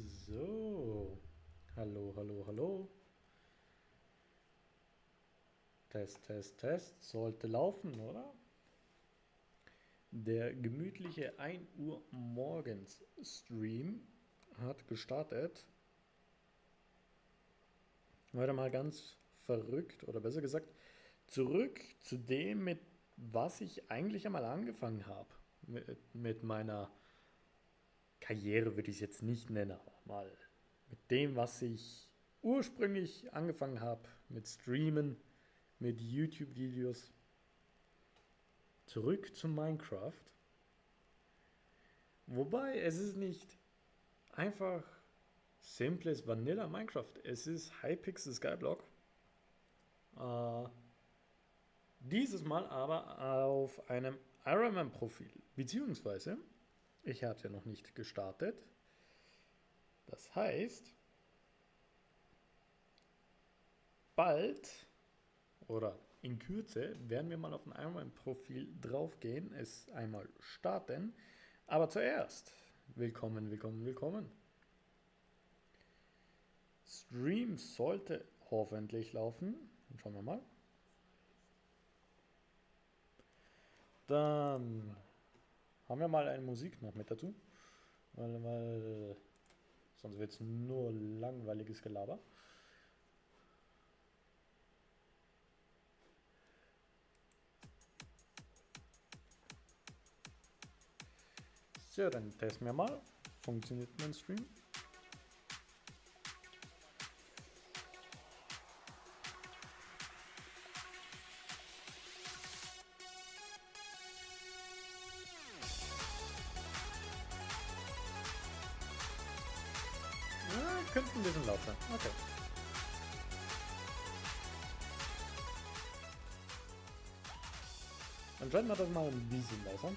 So, hallo, hallo, hallo. Test, Test, Test. Sollte laufen, oder? Der gemütliche 1 Uhr morgens Stream hat gestartet. Heute mal ganz verrückt, oder besser gesagt, zurück zu dem, mit was ich eigentlich einmal angefangen habe. Mit meiner Karriere würde ich es jetzt nicht nennen, aber mal mit dem, was ich ursprünglich angefangen habe, mit Streamen, mit YouTube-Videos. Zurück zu Minecraft. Wobei es ist nicht einfach simples Vanilla Minecraft. Es ist Hypixel Skyblock. Äh, Dieses Mal aber auf einem Ironman-Profil. Beziehungsweise, ich habe es ja noch nicht gestartet. Das heißt, bald oder in Kürze werden wir mal auf ein Ironman-Profil draufgehen, es einmal starten. Aber zuerst, willkommen, willkommen, willkommen. Stream sollte hoffentlich laufen. Schauen wir mal. Dann haben wir mal eine Musik noch mit dazu. Weil sonst wird es nur langweiliges Gelaber. So, dann testen wir mal. Funktioniert mein Stream? Ja, könnte ein bisschen laut sein. Okay. Dann schalten wir das mal ein bisschen leiser.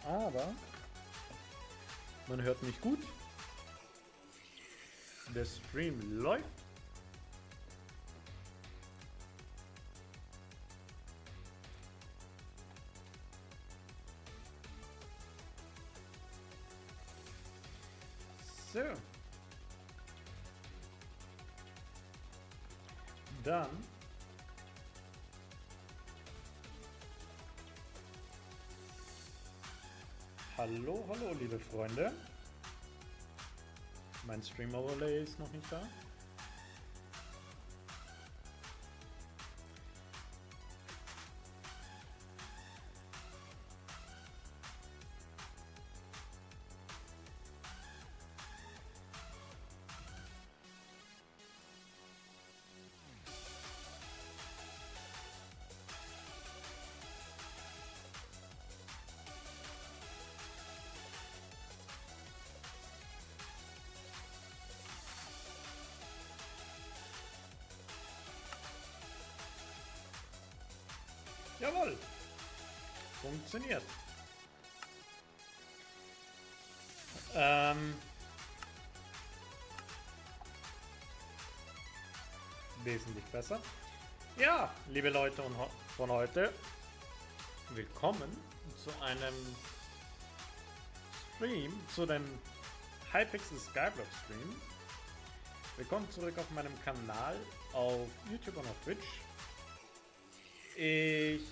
Aber man hört mich gut. Der Stream läuft. So. Dann hallo, hallo, liebe Freunde. Mein Stream Overlay ist noch nicht da. Jawohl, funktioniert. Wesentlich besser. Ja, liebe Leute von heute, willkommen zu einem Stream, zu dem Hypixel Skyblock Stream. Willkommen zurück auf meinem Kanal auf YouTube und auf Twitch. Ich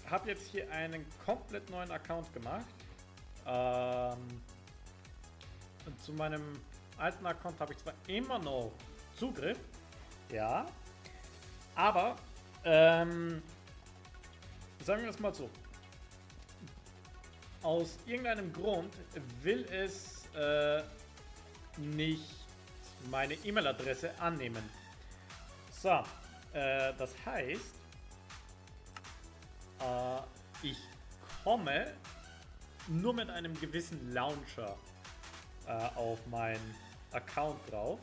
habe jetzt hier einen komplett neuen Account gemacht. Zu meinem alten Account habe ich zwar immer noch Zugriff, ja, aber sagen wir es mal so. Aus irgendeinem Grund will es nicht meine E-Mail-Adresse annehmen. So, das heißt, ich komme nur mit einem gewissen Launcher auf meinen Account drauf,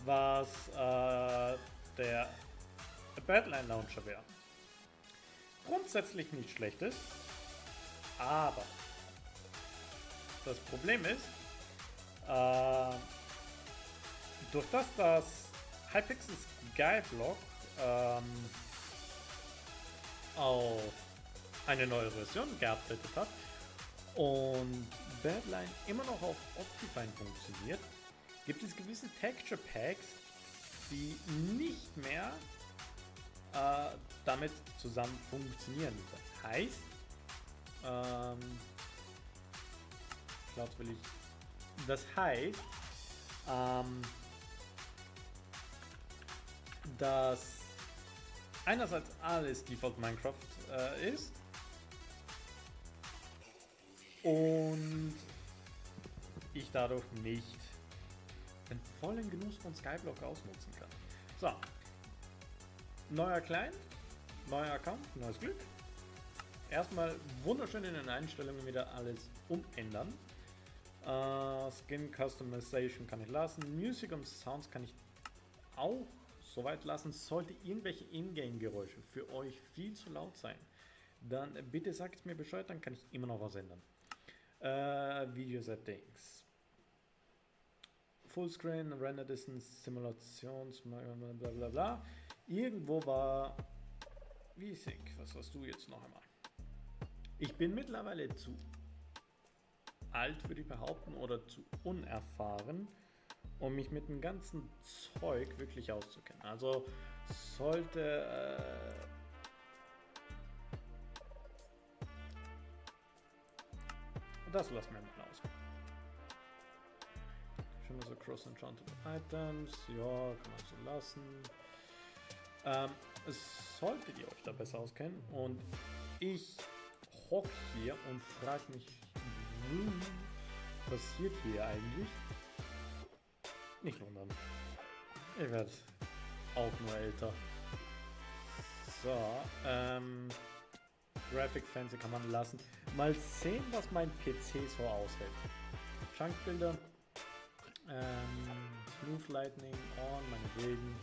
was der Badline Launcher wäre. Grundsätzlich nicht schlecht ist, aber das Problem ist, durch das Hypixel Skyblock auf eine neue Version geupdatet hat und Badline immer noch auf Optifine funktioniert, gibt es gewisse Texture Packs, die nicht mehr damit zusammen funktionieren. Das heißt, dass einerseits alles Default Minecraft ist und ich dadurch nicht den vollen Genuss von Skyblock ausnutzen kann. So, neuer Client, neuer Account, neues Glück. Erstmal wunderschön in den Einstellungen wieder alles umändern. Skin Customization kann ich lassen. Music und Sounds kann ich auch soweit lassen. Sollte irgendwelche Ingame-Geräusche für euch viel zu laut sein, dann bitte sagt mir Bescheid, dann kann ich immer noch was ändern. Video Settings. Fullscreen, Render Distance, Simulations, blablabla. Irgendwo war Visig. Was hast du jetzt noch einmal? Ich bin mittlerweile zu alt, würde ich behaupten, oder zu unerfahren, um mich mit dem ganzen Zeug wirklich auszukennen. Also sollte das lassen wir mal aus. Schon mal so Cross-Enchanted Items, ja, kann man so lassen. Solltet ihr euch da besser auskennen und ich hocke hier und frage mich, was passiert hier eigentlich? Nicht wundern. Ich werde auch nur älter. So, Graphic Fancy kann man lassen. Mal sehen, was mein PC so aushält. Chunkbilder. Smooth Lightning on, meinetwegen.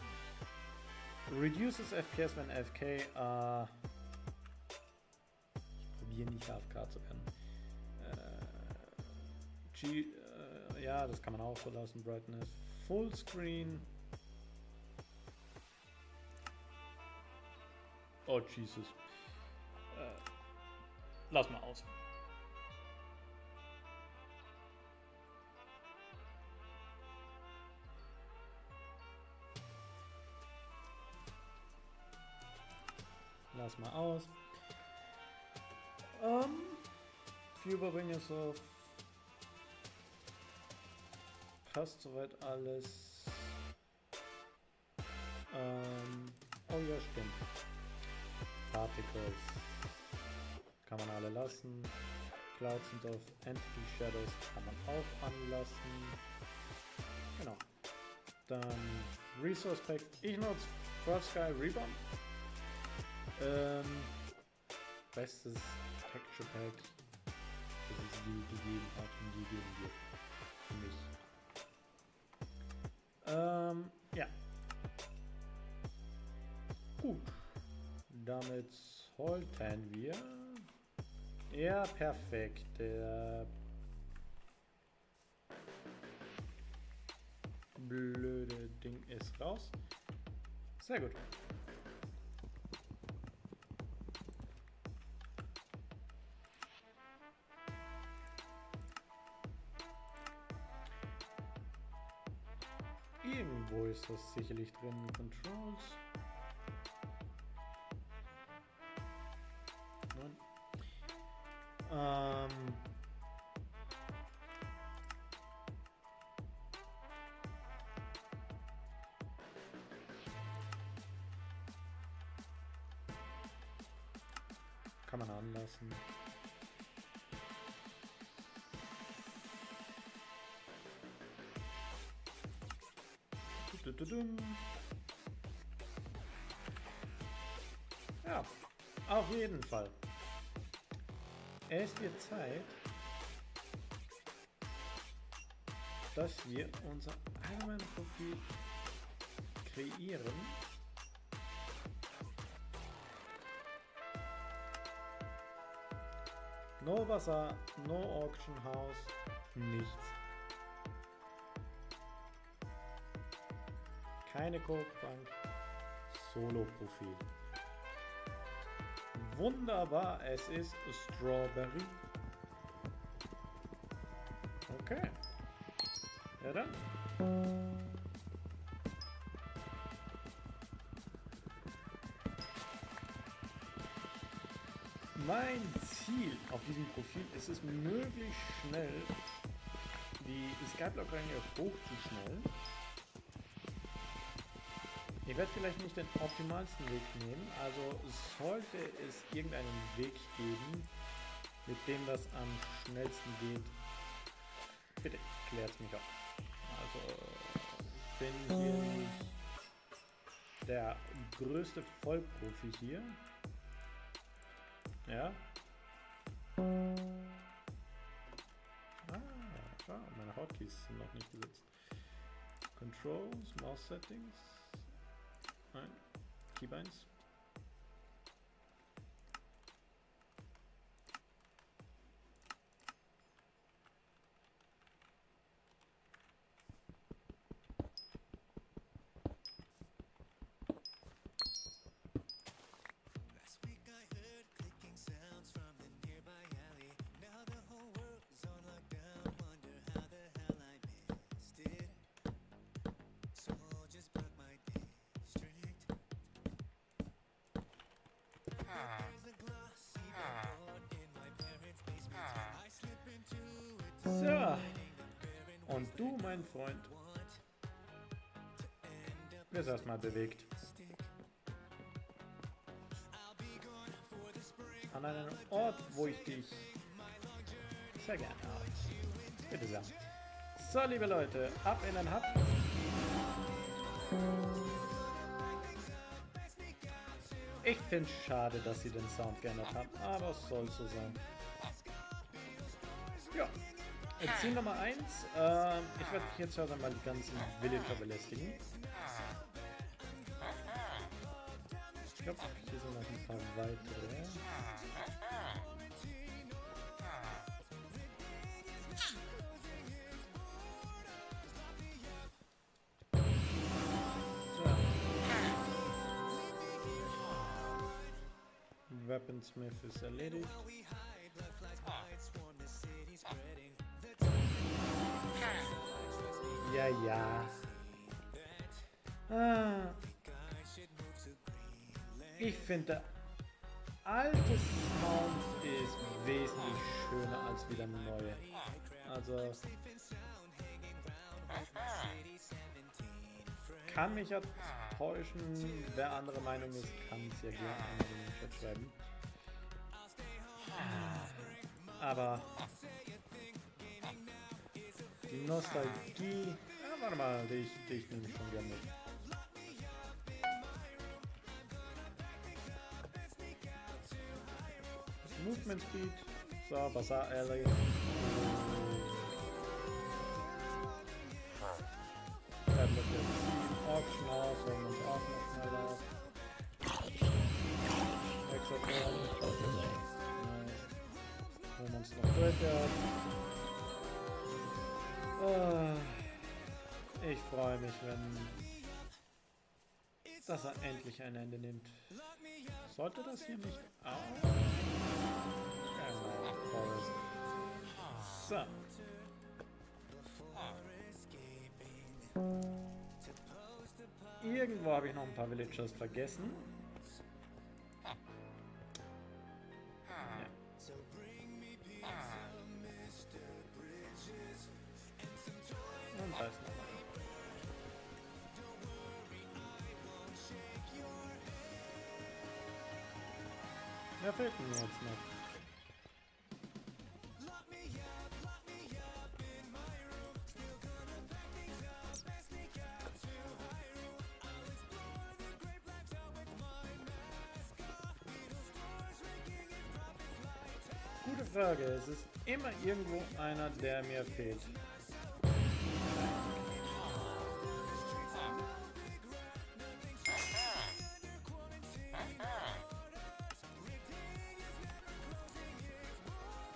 Reduces FPS when AFK. Ich probiere nicht AFK zu werden. Ja, das kann man auch so lassen. Brightness. Fullscreen. Oh, Jesus. Lass mal aus. Lass mal aus. Überbringung auf. Passt soweit alles. Oh ja, stimmt. Particles kann man alle lassen. Clouds und auf Entity Shadows kann man auch anlassen. Genau. Dann Resource Pack. Ich nutze First Sky Rebound. Bestes Texture Pack, das es je gegeben hat und je geben wird. Für mich. Ja. Gut. Damit sollten wir. Ja, perfekt. Der blöde Ding ist raus. Sehr gut. Irgendwo ist das sicherlich drin. Controls. Nein. Kann man anlassen. Ja, auf jeden Fall. Es wird Zeit, dass wir unser allgemeines Profil kreieren. No Bazaar, no Auction House, nichts. Keine Codebank, Solo-Profil. Wunderbar, es ist Strawberry. Okay. Ja dann. Mein Ziel auf diesem Profil ist es, möglichst schnell die Skyblock-Ränge hochzuschnellen. Ich werde vielleicht nicht den optimalsten Weg nehmen, also sollte es irgendeinen Weg geben, mit dem das am schnellsten geht, bitte klärt mich auf. Also ich bin hier nicht der größte Vollprofi hier. Ja. Schau, meine Hotkeys sind noch nicht gesetzt. Controls, Mouse Settings. Nein, Keybeins. So, und du, mein Freund, wirst erstmal bewegt. An einen Ort, wo ich dich sehr gerne habe. Bitte sehr. So, liebe Leute, ab in den Hub. Ich finde es schade, dass sie den Sound geändert haben, aber es soll so sein. Ja. Ziel Nummer 1. Ich werde jetzt halt einmal die ganzen Villager belästigen. Ich glaube, hier sind noch ein paar weitere. So. Weaponsmith ist erledigt. Ja, ja. Ich finde, der alte Sound ist wesentlich schöner als wie der neue. Also, kann mich ja täuschen. Wer andere Meinung ist, kann es ja gerne in den Chat schreiben. Aber die Nostalgie... Ja, warte mal, dich nehme ich schon gerne mit. Movement Speed. So, Bazaar Alley. Auction aus, holen wir uns auch noch schnell auf. Hexagon. Nice. Holen wir uns noch Graveyard. Ich freue mich, wenn das endlich ein Ende nimmt. Sollte das hier nicht auch? Genau, Forest. So. Irgendwo habe ich noch ein paar Villagers vergessen. Ja. Und da ist noch mal. Wer fehlt mir jetzt noch? Gute Frage. Es ist immer irgendwo einer, der mir fehlt.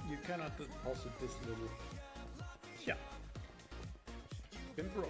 You cannot deposit this little. Tja. Bin broke.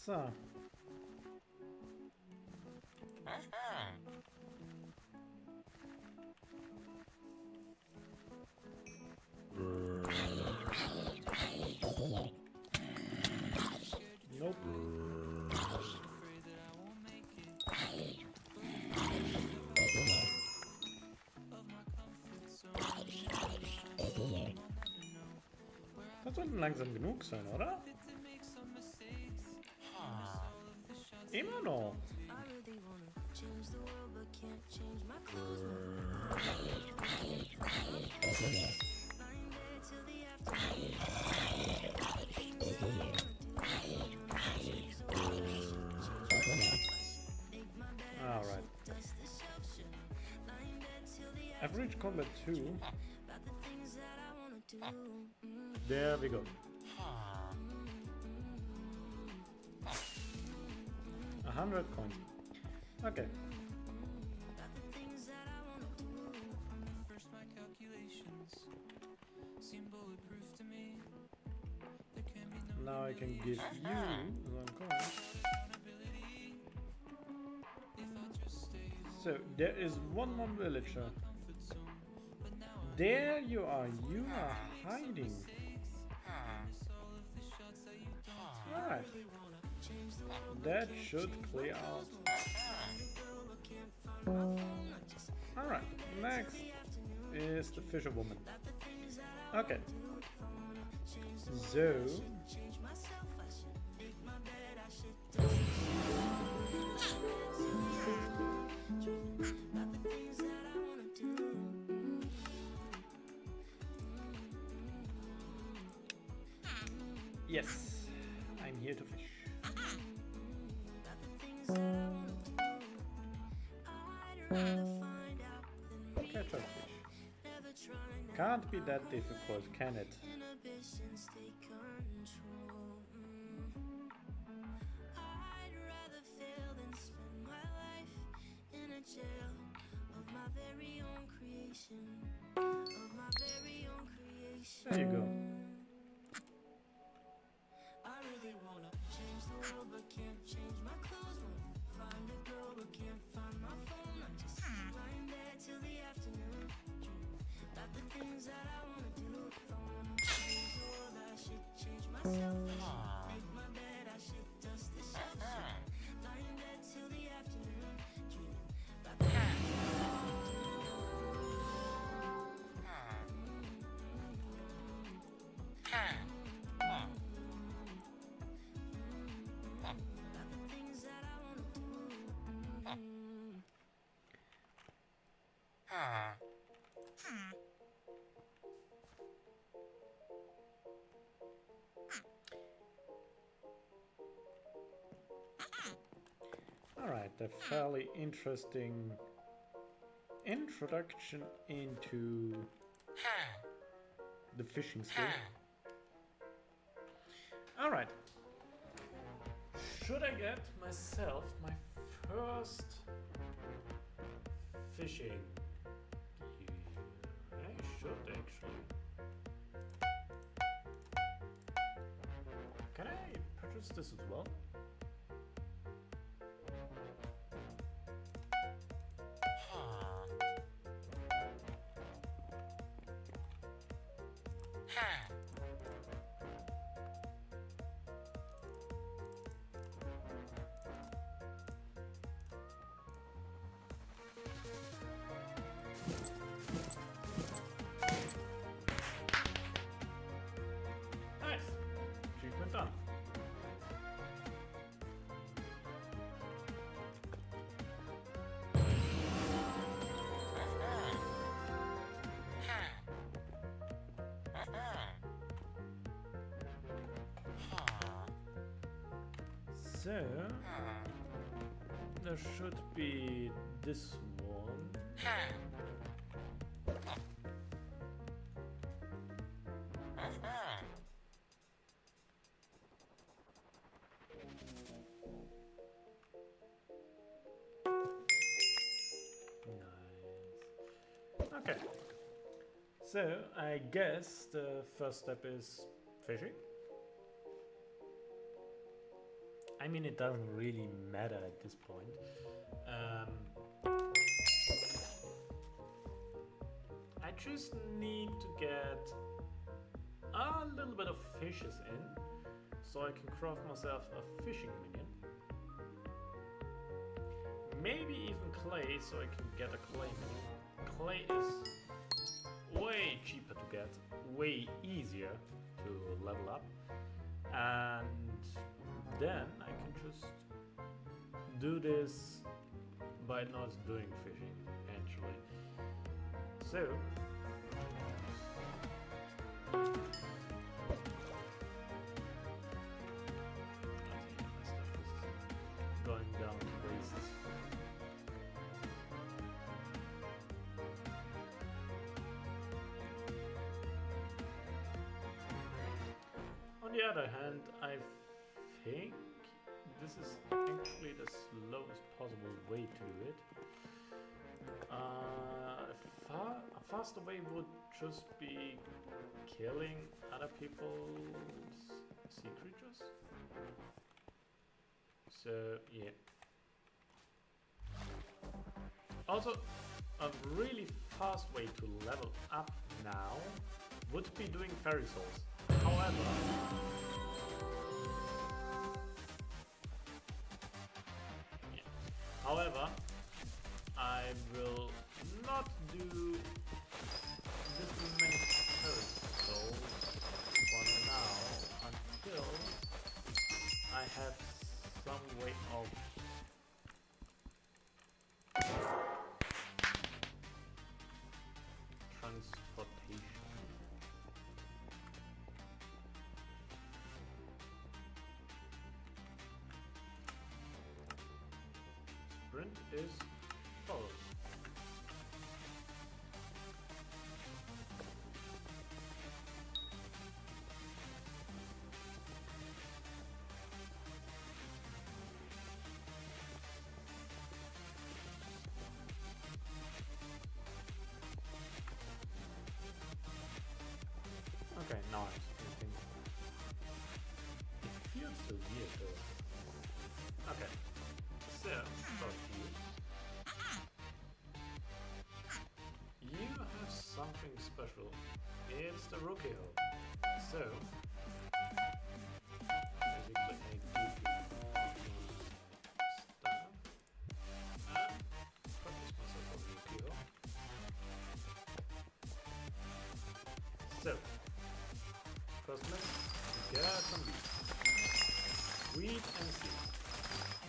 So. Nope. Das sollten langsam genug sein, oder? Immer noch. Alright. I've reached combat 2. There we go. 100 coins. Okay. Now I can give you some coins. So there is one more villager. There you are hiding. Alright. That should clear out. Alright, next is the fisherwoman. Okay. So yes, I'm here to fish. Catch a fish. Can't be that difficult, can it? There you go. Alright, a fairly interesting introduction into the fishing skill. Alright. Should I get myself my first fishing? I should actually. Can I purchase this as well? Nice. Achievement done. So there should be this one. Nice. Okay. So I guess the first step is fishing. I mean, it doesn't really matter at this point. I just need to get a little bit of fishes in, so I can craft myself a fishing minion. Maybe even clay, so I can get a clay minion. Clay is way cheaper to get, way easier to level up, and then I can just do this by not doing fishing, actually. So going down to waste. On the other hand, I think this is actually the slowest possible way to do it. A faster way would just be killing other people's sea creatures. So yeah. Also, a really fast way to level up now would be doing fairy souls. However, I will not do this many fairy souls for now until I have some way of transportation. Sprint is followed. Okay, now I'm thinking. It feels so weird though. Okay, so start here. You have something special. It's the rookie hole. So basically I give you all stuff and purchase myself a rookie hole. So first mission, get some wheat. Wheat and seeds.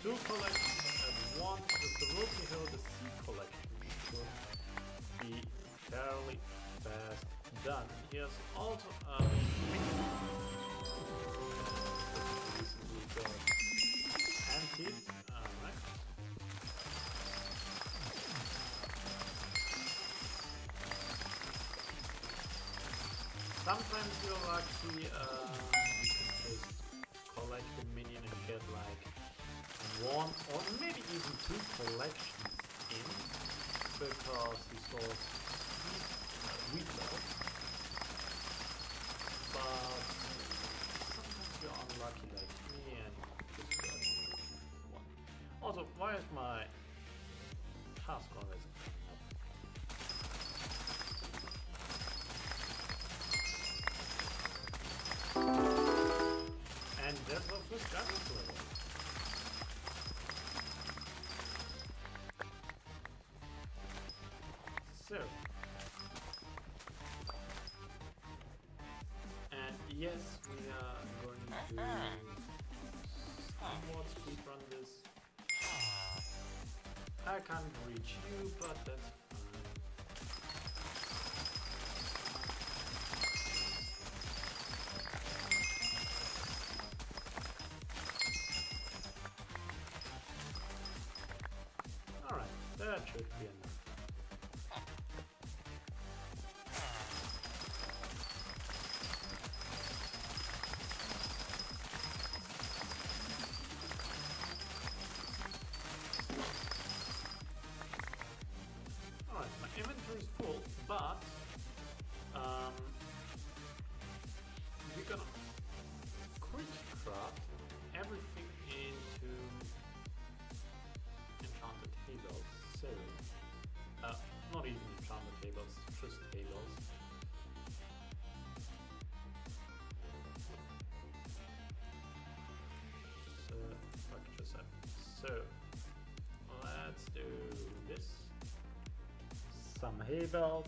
2 collections at once with the rookie hill. The seed collection should be fairly fast done. Here's also a recently got antiques. Alright. Sometimes you're lucky, you can just collect the minion and get like 1 or maybe even 2 collections in, because he stores wheat levels. But sometimes you're unlucky like me and just get 1. Also, why is my task always coming up? And that's our first Skyblock level. So, and yes, we are going to somewhat speedrun this. I can't reach you, but that's fine. Alright, that should be enough. Alright, my inventory is full, but we're gonna quick craft everything into So let's do this. Some hay bales.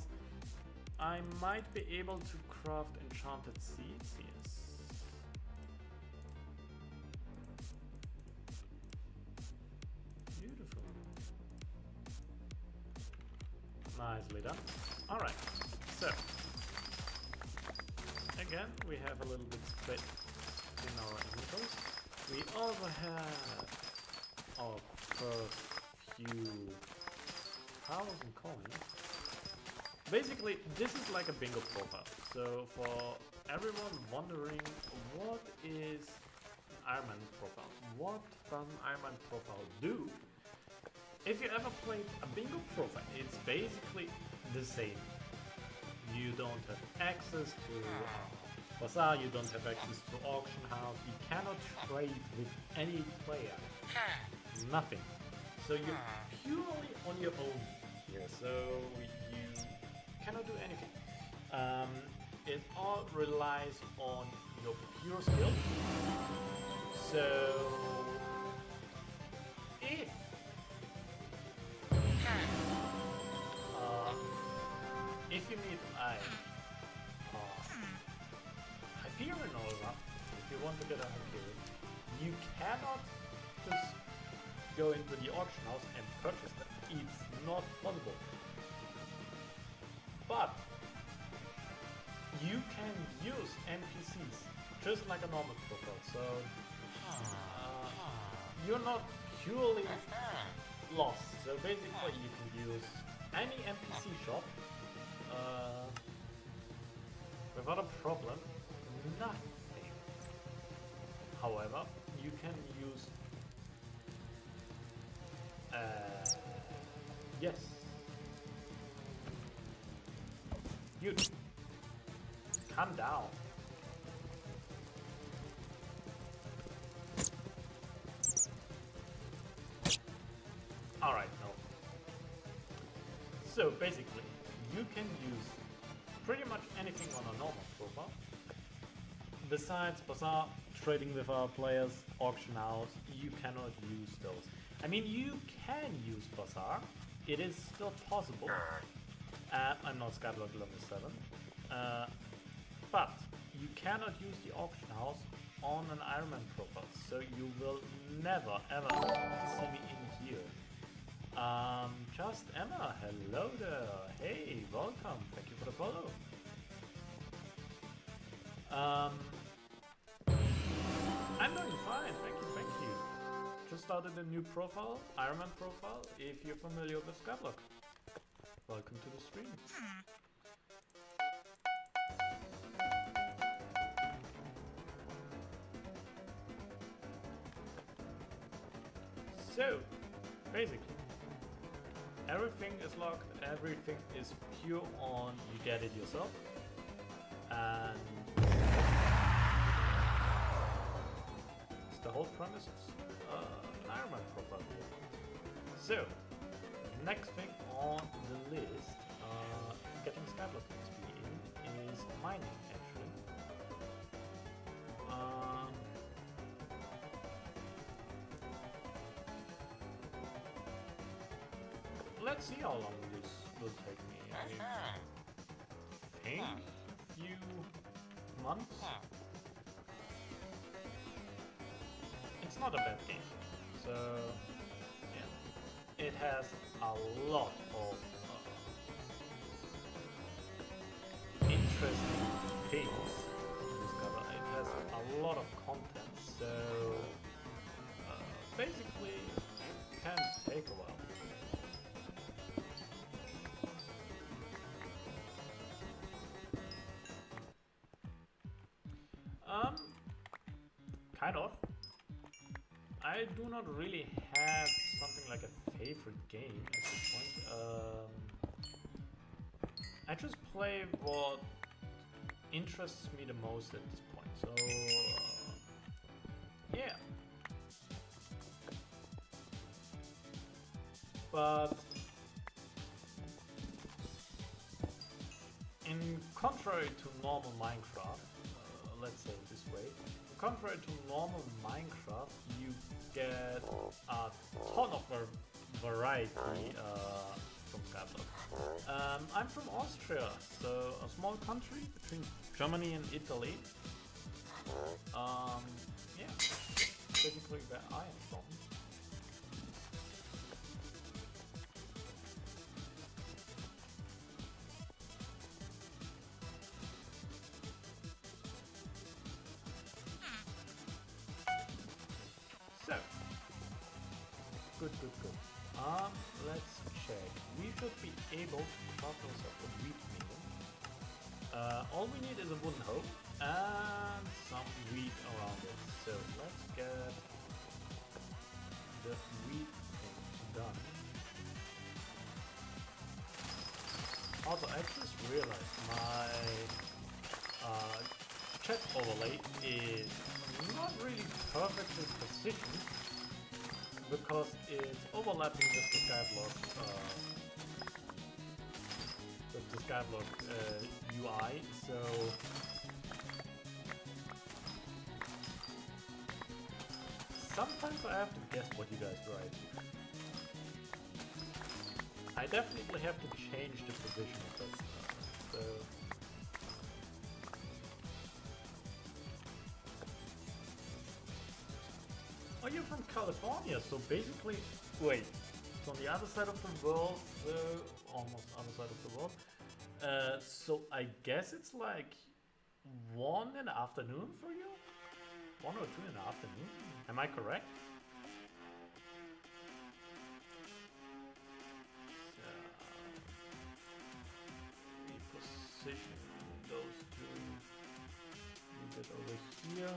I might be able to craft enchanted seeds, yes. Beautiful. Nicely done. Alright, so again we have a little bit split in our inventories. We also have our first few 1,000 coins. Basically, this is like a bingo profile. So for everyone wondering what is an Iron Man profile, what does an Iron Man profile do? If you ever played a bingo profile, it's basically the same. You don't have access to bazaar, you don't have access to auction house, you cannot trade with any player. Nothing. So you're purely on your own here. So you cannot do anything. It all relies on your pure skill. So if you need Hyperion or that, if you want to get a Hyperion, you cannot just go into the auction house and purchase them. It's not possible. But you can use NPCs just like a normal profile. So you're not purely lost. So basically you can use any NPC shop without a problem. Nothing. However, you can use yes. You calm down. Alright, no. So basically, you can use pretty much anything on a normal profile. Besides bazaar, trading with our players, auction house, you cannot use those. I mean, you can use bazaar. It is still possible. I'm not Skyblock level 7. But you cannot use the auction house on an Iron Man profile. So you will never ever see me in here. Just Emma, hello there. Hey, welcome. Thank you for the follow. I'm doing fine, thank you. Just started a new profile, Iron Man profile, if you're familiar with Skyblock. Welcome to the stream. So, basically, everything is locked, everything is pure on, you get it yourself. And it's the whole premise of an Iron Man profile here. So, next thing on the list, getting Skyblock XP in, is mining actually. Let's see how long this will take me. I think a few months. It's not a bad game. So yeah, it has a lot of interesting things to discover. It has a lot of content. So basically, it can take a while. Kind of. I do not really have something like a favorite game at this point. I just play what interests me the most at this point. So, yeah. But in contrary to normal Minecraft, let's say it this way, contrary to normal Minecraft, you get a ton of variety from Skyblock. I'm from Austria, so a small country between Germany and Italy. Yeah, basically where I am from. So, good. Let's check. We should be able to craft ourselves a wheat meal. All we need is a wooden hoe and some wheat around it. So let's get the wheat thing done. Also, I just realized my chat overlay is not really perfectly positioned because it's overlapping with the Skyblock UI. So sometimes I have to guess what you guys write. I definitely have to change the position of that stuff. So oh, you're from California, so basically, wait, it's on the other side of the world, so almost other side of the world. So I guess it's like 1 in the afternoon for you? 1 or 2 in the afternoon? Am I correct? So, we position those two a bit over here.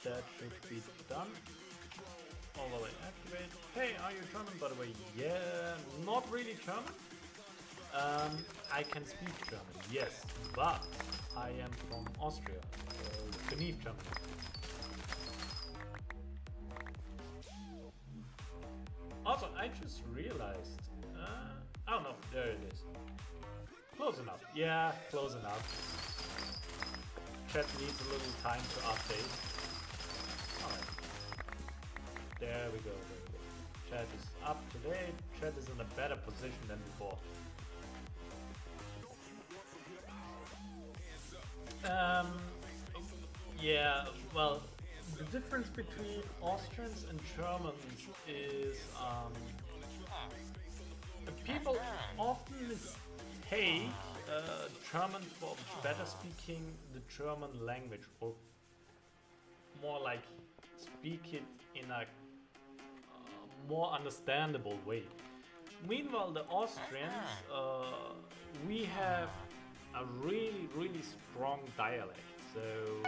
That should be done. Overlay activate. Hey, are you German by the way? Yeah, not really German. I can speak German, yes, but I am from Austria, beneath Germany. Also, I just realized. Oh no, there it is. Close enough. Yeah, close enough. Chat needs a little time to update. Alright. There we go. Chat is up to date. Chat is in a better position than before. Yeah, well, the difference between Austrians and Germans is people often mistake German for better speaking the German language, or more like speak it in a more understandable way. Meanwhile, the Austrians, we have a really strong dialect. So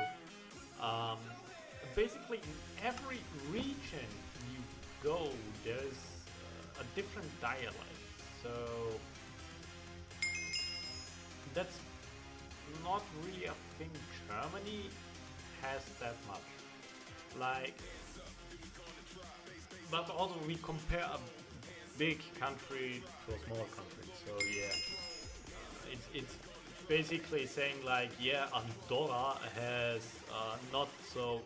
basically in every region you go, there's a different dialect. So that's not really a thing Germany has that much. Like, but also we compare a big country to a small country. So yeah, it's basically saying like, yeah, Andorra has not so,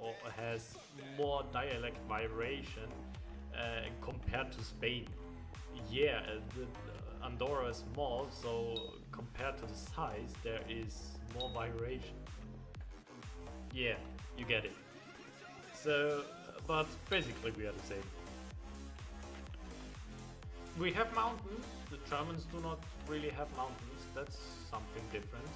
or has more dialect variation compared to Spain. Yeah, Andorra is small, so compared to the size, there is more variation. Yeah, you get it. So, but basically we are the same. We have mountains. The Germans do not really have mountains. That's something different.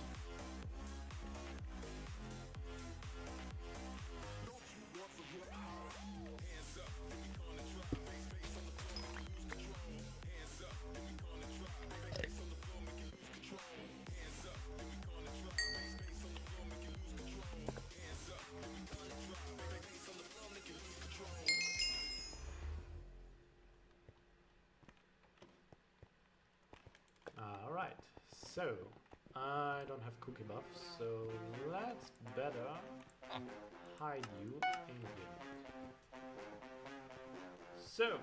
Alright, so I don't have cookie buffs, so let's better hide you in here. So,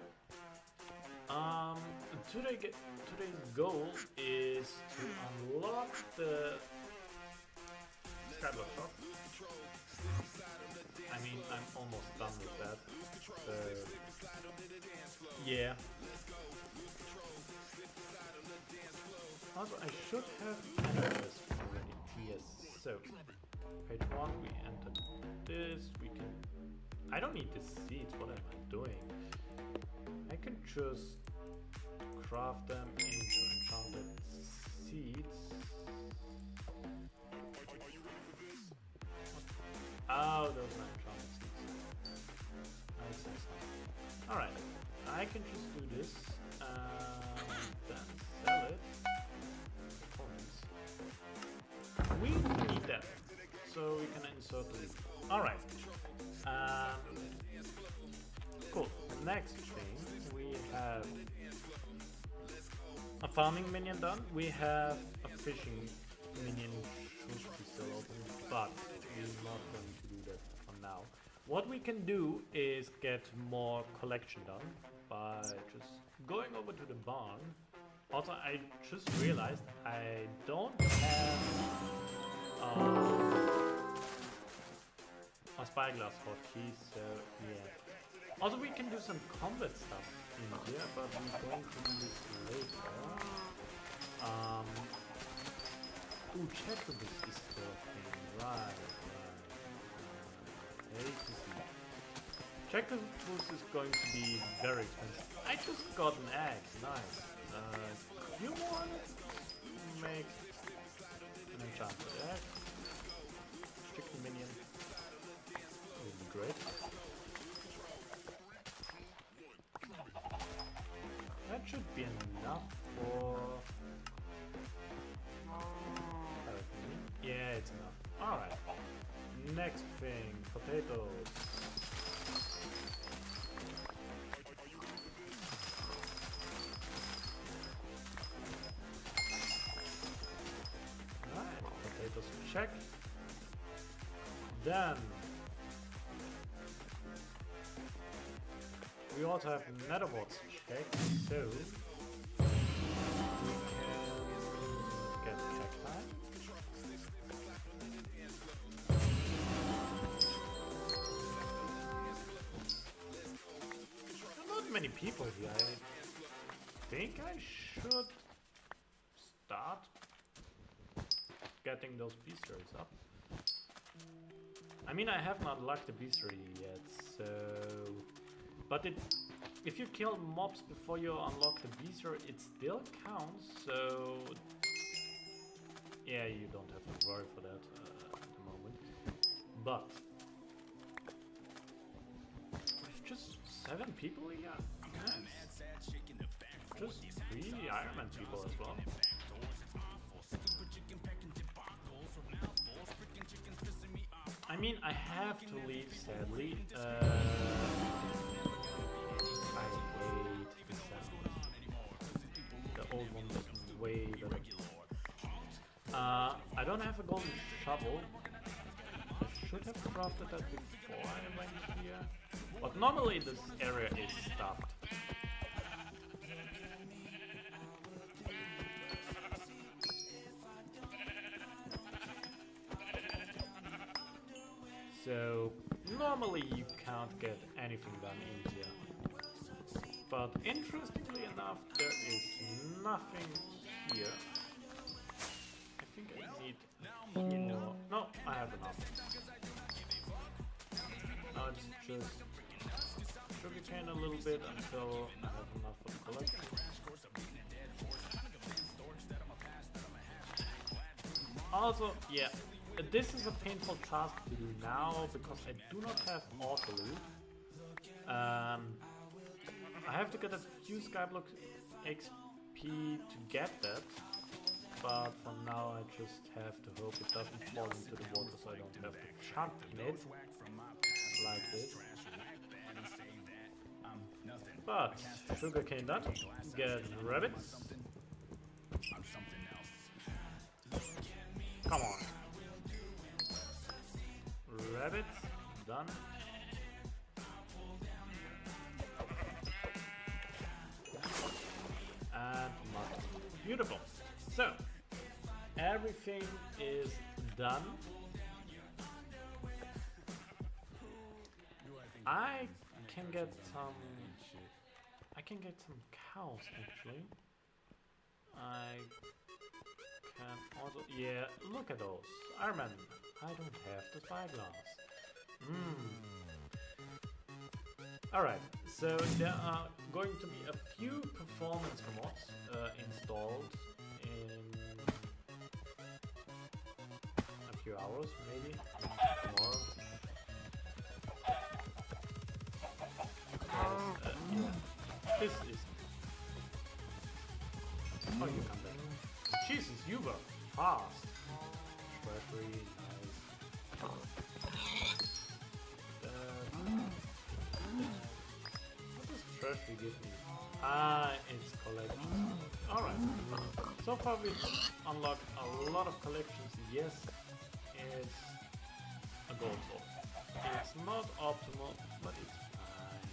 today's goal is to unlock the Skyblock shop. I mean, I'm almost done with that. Yeah. Also, I should have entered this already. Yes. So, page 1, we entered this. We can. I don't need the seeds. What am I doing? I can just craft them into enchanted seeds. Oh, those are enchanted seeds. Nice, nice. Alright, I can just do this and then sell it. We need that, so we can insert the loop. Alright. Cool. Next thing, we have a farming minion done. We have a fishing minion should be still open, but we're not going to do that for now. What we can do is get more collection done by just going over to the barn. Also, I just realized I don't have a spyglass hotkey, so yeah. Also, we can do some combat stuff in here, but we're going to do this later. Checkables is the thing, right. Checkables is going to be very expensive. I just got an egg, nice. You want to make an enchanted egg? Chicken minion would be great. That should be enough for... Yeah, it's enough. Alright. Next thing, potatoes. Alright, potatoes check. Then we also have nether warts check, so we can get cacti. Not many people here. I think I should start getting those bestiaries up. I mean, I have not unlocked the bestiary yet, so... But if you kill mobs before you unlock the bestiary, it still counts, so... Yeah, you don't have to worry for that at the moment. But... With just 7 people here? Nice. Just 3 Iron Man people as well. I mean, I have to leave, sadly. I hate the sound. The old one was way better. I don't have a golden shovel. I should have crafted that before I went here. But normally this area is stuffed. So, normally you can't get anything done in here. But interestingly enough, there is nothing here. I think I need more. No, I have enough. Now it's just sugarcane a little bit until I have enough for the collection. Also, yeah. This is a painful task to do now because I do not have auto loot. I have to get a few Skyblock XP to get that, but for now I just have to hope it doesn't fall into the water so I don't have to jump in it like this. But sugarcane done. Get rabbits. Come on. Rabbits, done. And mud. Beautiful. So, every everything is done. I can get some cows actually. I can also, yeah, look at those. I remember, I don't have the spyglass. Alright, so there are going to be a few performance mods installed in a few hours, maybe tomorrow. Yeah. This is... Oh, you come back. Jesus, you were fast. Treasury, nice. What does treasury give me? Ah, it's collections. Alright. So far we've unlocked a lot of collections. Yes, it's a gold sword. It's not optimal, but it's fine.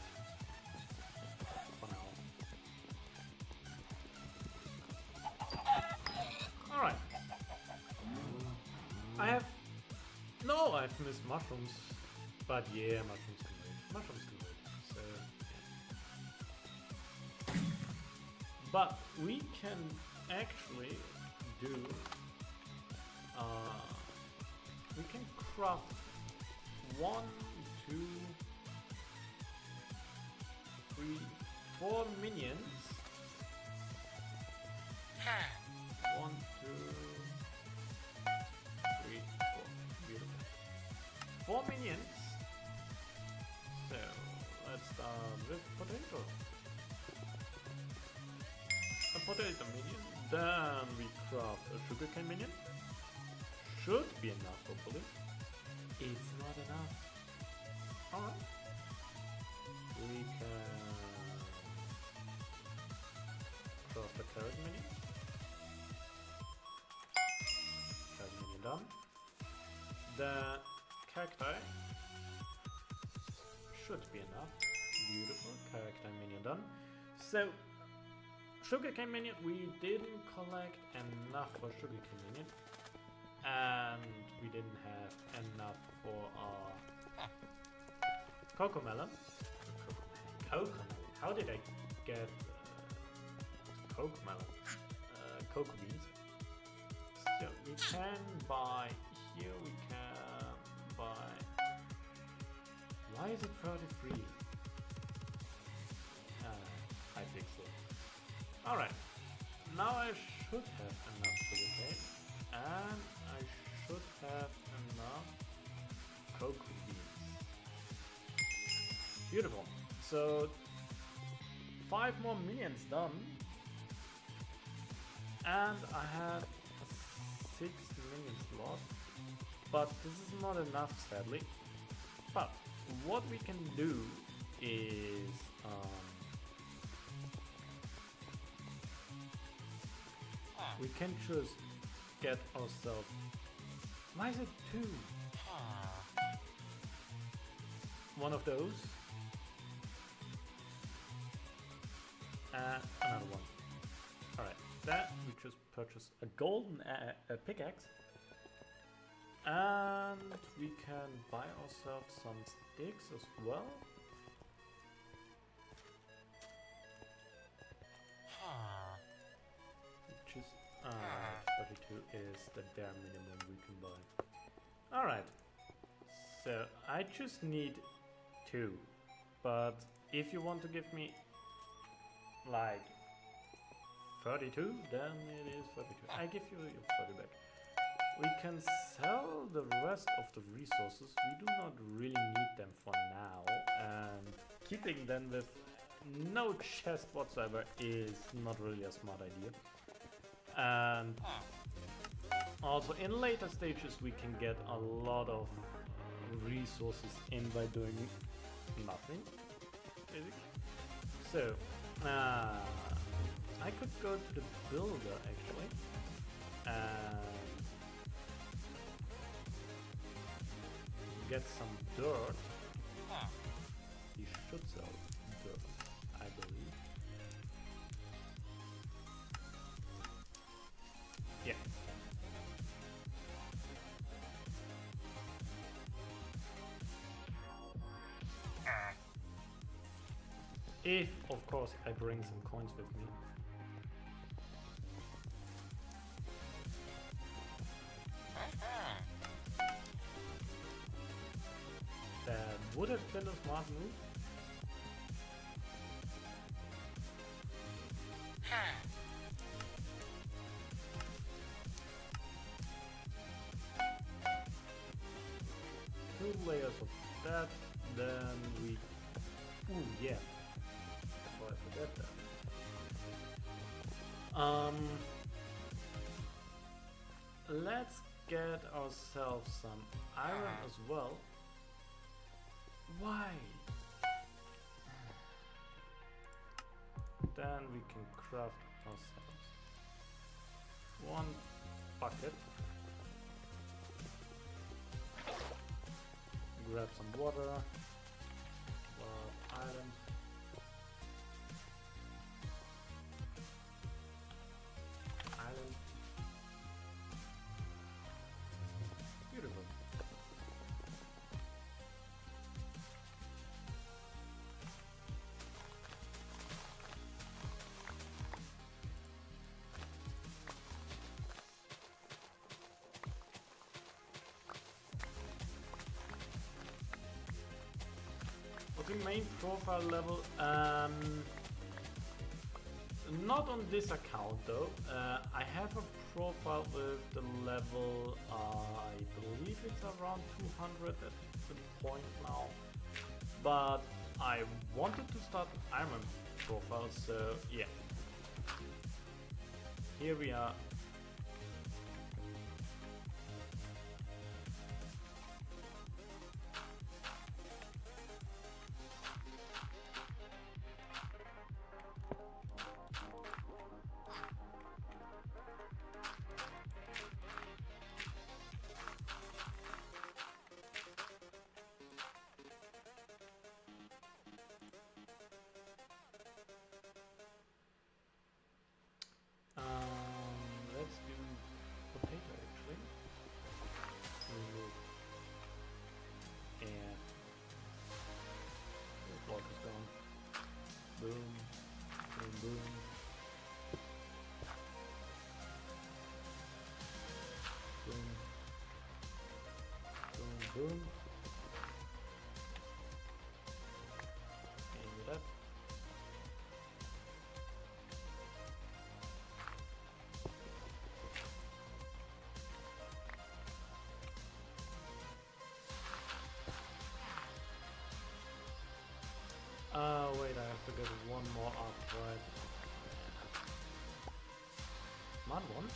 For now. Alright. I've missed mushrooms. But yeah, mushrooms can wait. Mushrooms can wait. So, yeah. But we can actually do... we can craft 1, 2, 3, 4 minions. 1, 2, 3, 4. Beautiful. 4 minions. So let's start with potato. A potato minion. Then we craft a sugarcane minion. Should be enough, hopefully. It's not enough. Alright. We can craft a carrot minion. Carrot minion done. The cacti should be enough. Beautiful. Cacti minion done. So, sugarcane minion, we didn't collect enough for sugarcane minion. And we didn't have enough for our cocoa melon. Cocoa melon. How did I get cocoa melon? Cocoa beans. So we can buy here. We can buy. Why is it 33? Hypixel. All right. Now I should have enough sugarcane. And I should have enough cocoa beans. Beautiful. So 5 more minions done. And I have 6 minions lost. But this is not enough, sadly. But what we can do is we can just get ourselves. Why is it 2? One of those. And another one. Alright, that we just purchased a golden pickaxe. And we can buy ourselves some sticks as well. Which is 42 is the bare minimum we can buy. Alright, so I just need 2, but if you want to give me like 32, then it is 32. I give you your 30 back. We can sell the rest of the resources. We do not really need them for now, and keeping them with no chest whatsoever is not really a smart idea. And also in later stages we can get a lot of resources in by doing nothing, basically. So I could go to the builder actually and get some dirt. He should sell dirt, I believe. Yeah. If, of course, I bring some coins with me. That would have been a smart move. Two layers of that, then we... Ooh, yeah. Before I forget that. Let's get ourselves some iron as well. Why? Then we can craft ourselves one bucket. Grab some water. Iron. Iron. Beautiful. Okay, main profile level. Not on this account though. I have a profile with the level, I believe it's around 200 at the point now. But I wanted to start an Iron profile, so yeah. Here we are. Let's do potato actually. And the block is gone. Boom, boom, boom. Boom, boom, boom. And that. Wait, I have to get one more up, right? Smart one?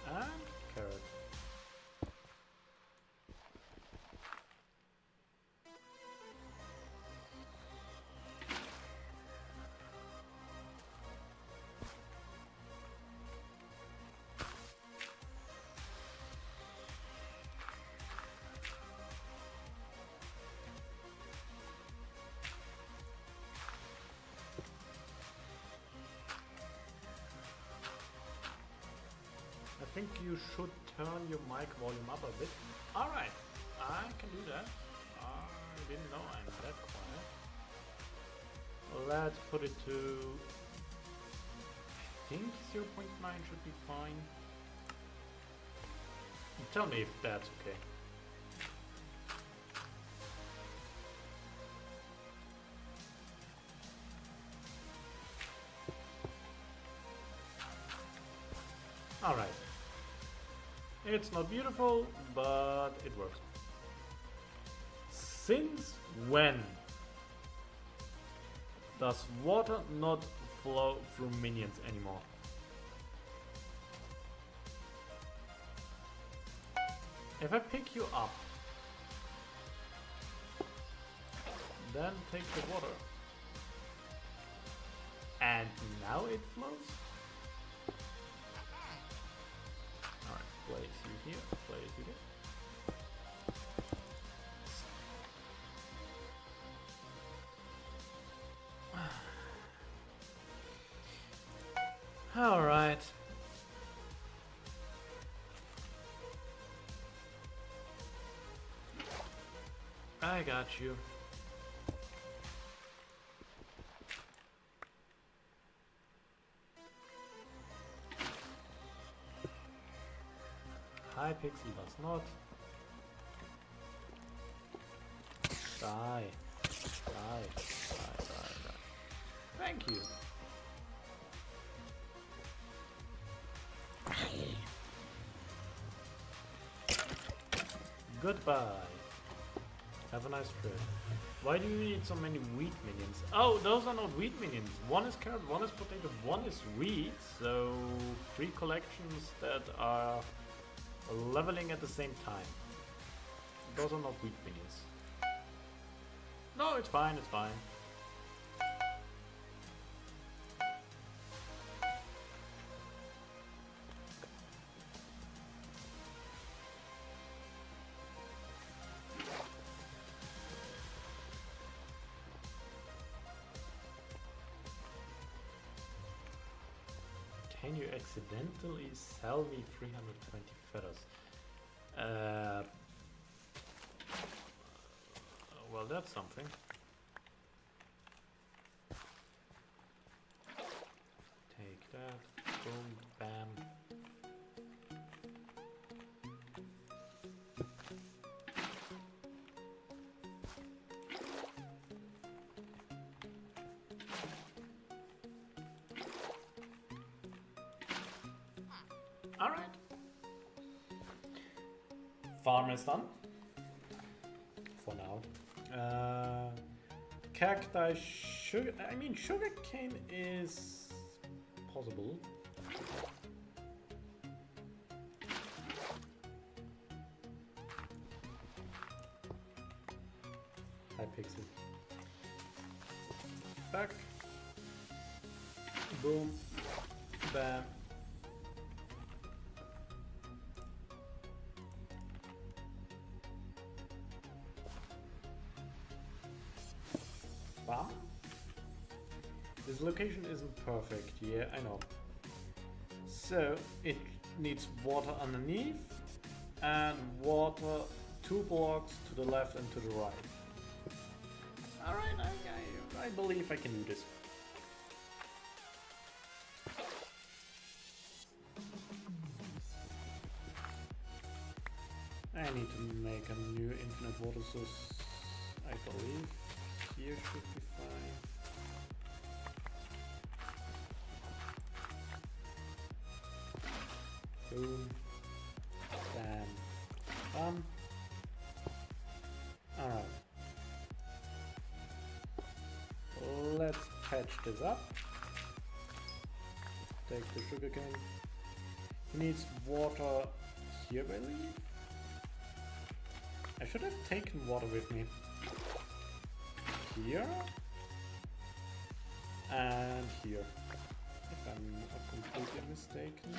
And carrot. I think you should turn your mic volume up a bit. Alright, I can do that. I didn't know I'm that quiet. Let's put it to... I think 0.9 should be fine. Tell me if that's okay. Alright. It's not beautiful, but it works. Since when does water not flow through minions anymore? If I pick you up, then take the water, and now it flows? Alright, place you here, play it here. All right. I got you. Hypixel does not. Die. Die. Die, die, die. Thank you. Goodbye. Have a nice trip. Why do you need so many wheat minions? Oh, those are not wheat minions. One is carrot, one is potato, one is wheat. So 3 collections that are leveling at the same time. Those are not wheat minions. No, it's fine, it's fine. Can you accidentally sell me 320 feathers? Well, that's something. Take that. Boom, bam. Alright. Farm is done. For now. Cacti, sugar. I mean, sugarcane is possible. Hypixel. Back. Boom. Bam. Bam. This location isn't perfect, yeah, I know. So, it needs water underneath and water 2 blocks to the left and to the right. Alright, I believe I can do this. I need to make a new infinite water source, I believe. Here should be fine. Boom. Bam. Bam. Alright. Let's patch this up. Take the sugarcane. He needs water here, I believe. I should have taken water with me. Here. And here. If I'm not completely mistaken.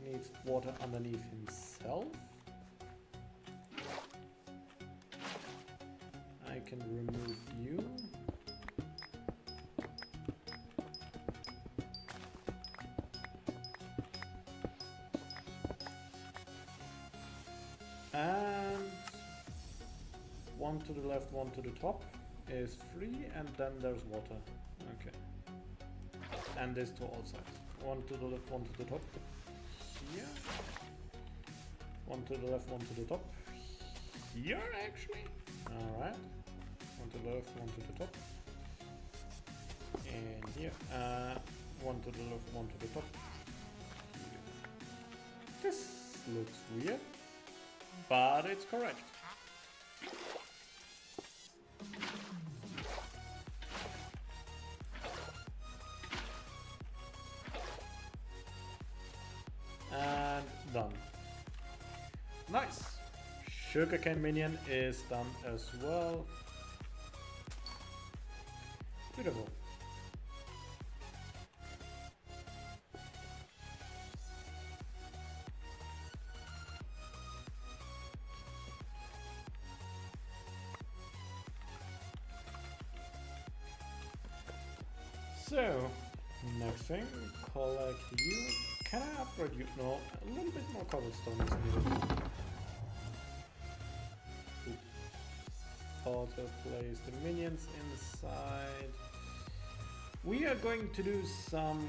He needs water underneath himself. I can remove you. And one to the left, one to the top is free, and then there's water. Okay. And this to all sides. One to the left, one to the top. Here. One to the left, one to the top. Here, actually. Alright. One to the left, one to the top. And here. One to the left, one to the top. Here. This looks weird, but it's correct. And done. Nice. Sugarcane minion is done as well. Beautiful. So, next thing, collect you. Can I upgrade you? No, a little bit more cobblestone is needed. Auto place the minions inside. We are going to do some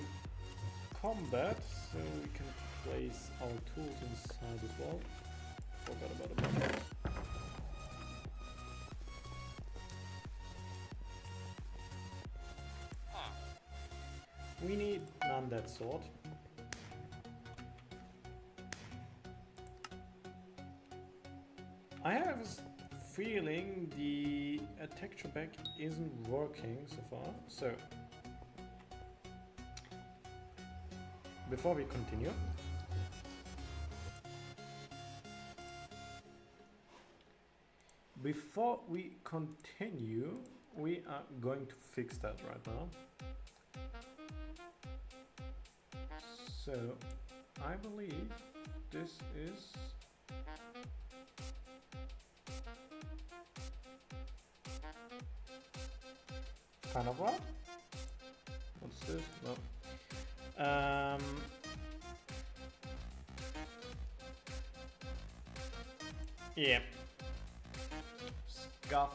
combat, so we can place our tools inside as well. Forgot about that. We need an undead sword. I have a feeling the texture pack isn't working so far, so before we continue, we are going to fix that right now. So I believe this is kind of what? What's this? No. Yeah. Scuff.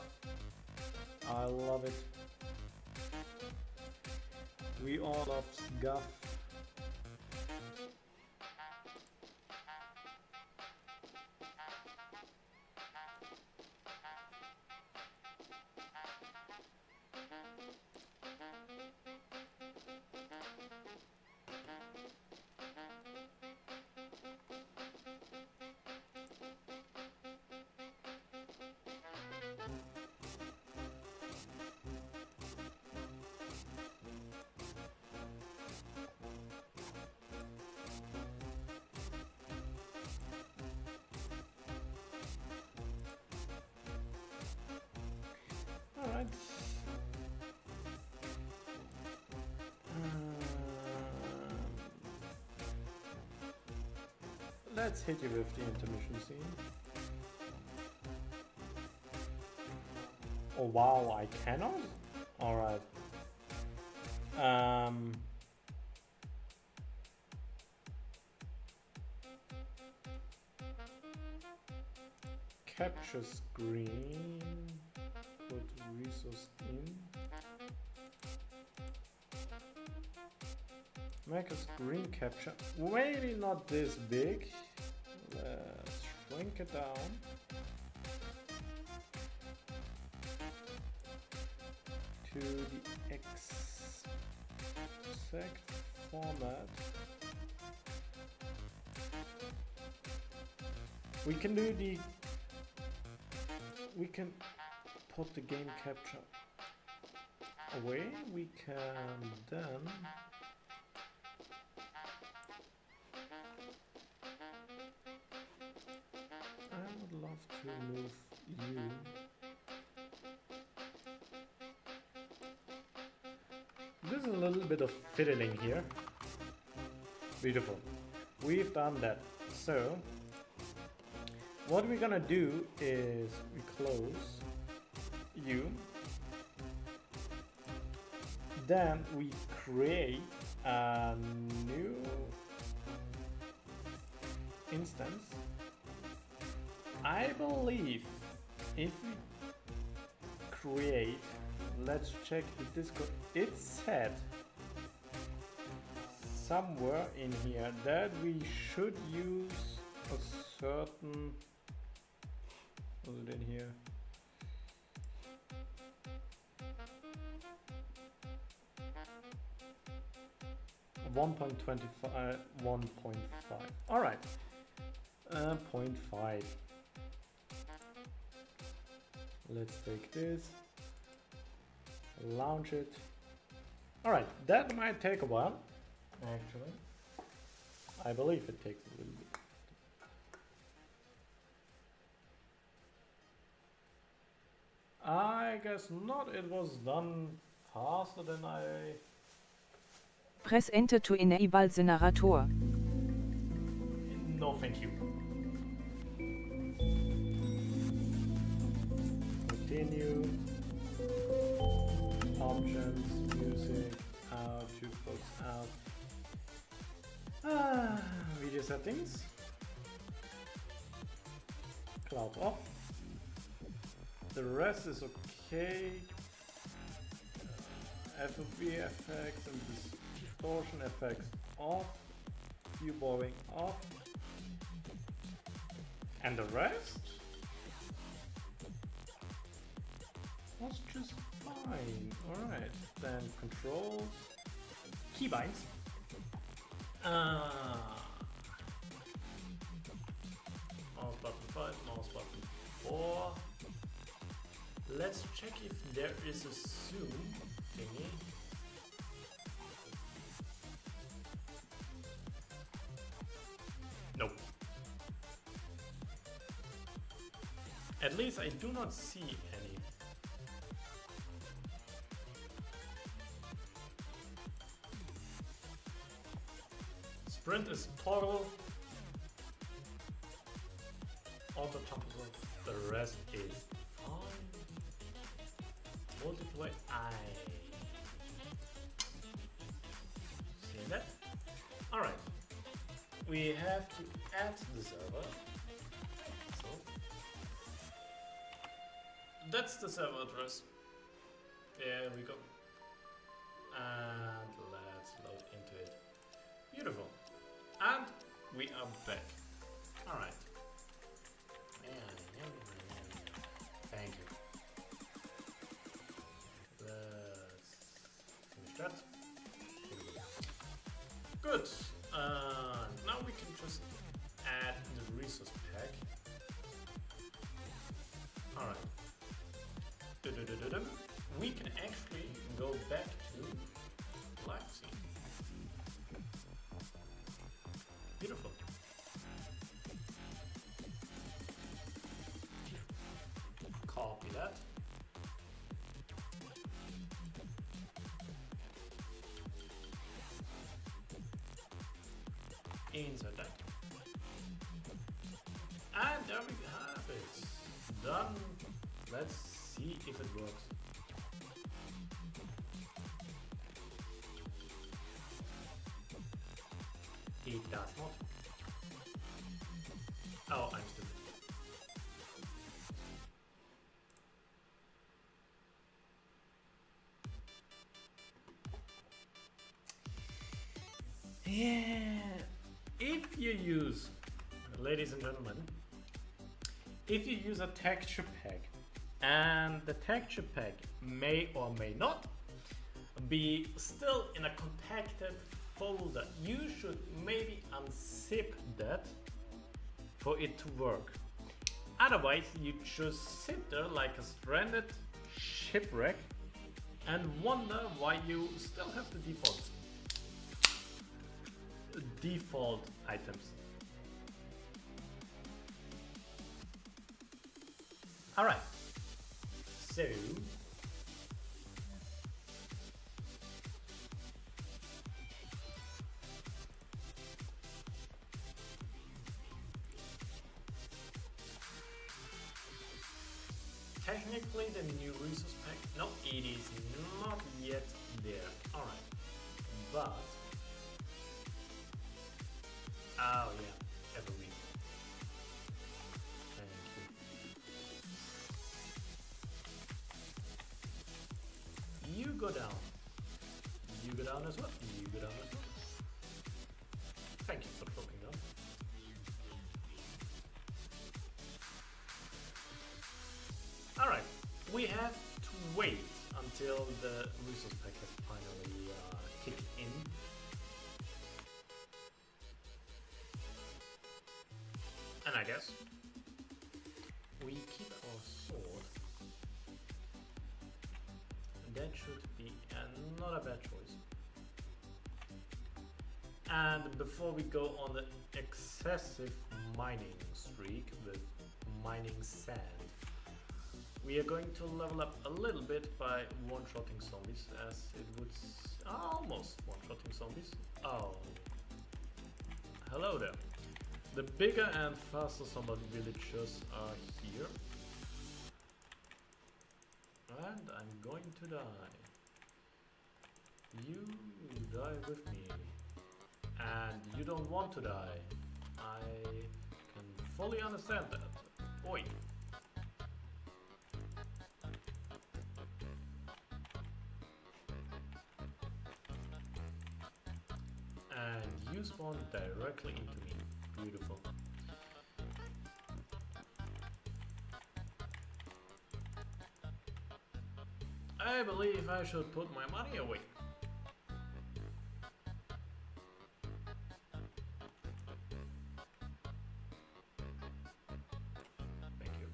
I love it. We all love scuff. Alright. Let's hit you with the intermission scene. Oh wow, I cannot? Alright. Capture screen. Put resource in. Make a screen capture. Maybe not this big. Let's shrink it down. To the exact format. We can do the. We can put the game capture away. We can then. I would love to move you. There's a little bit of fiddling here. Beautiful. We've done that. So, what we're gonna do is we close you. Then we create a new instance. I believe if we create, let's check the Discord, it said somewhere in here that we should use a certain, was it in here? One 1.5. All right. 0.5. Let's take this. Launch it. All right. That might take a while. Actually, I believe it takes a little bit. I guess not. It was done faster than I. Press Enter to enable the narrator. No, thank you. Continue. Options, music. out, jukebox out. Video settings. Cloud off. The rest is okay. FOV effects and distortion effects off. View borrowing off. And the rest was just fine. Alright, then controls. Keybinds. Mouse button 5, mouse button 4. Let's check if there is a zoom thingy. Nope. At least I do not see any. Sprint is toggle. Auto toggle. The rest is fine. Multiply I. See that? Alright. We have to add the server. So that's the server address. There we go. And let's load into it. Beautiful. And we are back. Alright. Thank you. Let's finish that. Good. Now we can just add the resource pack. Alright. We can actually go back to live scene. Beautiful. Copy that. Insert that. And there we have it. Done. Let's see if it works. It does not. Oh, I'm stupid. Yeah. If you use, ladies and gentlemen, if you use a texture pack, and the texture pack may or may not be still in a compacted folder, you should maybe unzip that for it to work. Otherwise, you just sit there like a stranded shipwreck and wonder why you still have the default items. Alright, so technically the new resource pack, no, it is not yet there. Alright, but oh yeah, every week. Thank you. You go down. You go down as well. You go down as well. Thank you for dropping down. Alright, we have to wait until the resource pack has finally kicked in. And I guess we keep our sword. That should be not a bad choice. And before we go on the excessive mining streak with mining sand, we are going to level up a little bit by one-shotting zombies, as it would almost one-shotting zombies. Oh, hello there. The bigger and faster zombie villagers are here. And I'm going to die. you die with me, and you don't want to die, I can fully understand that. Oi. And you spawn directly into me. Beautiful. I believe I should put my money away. Thank you.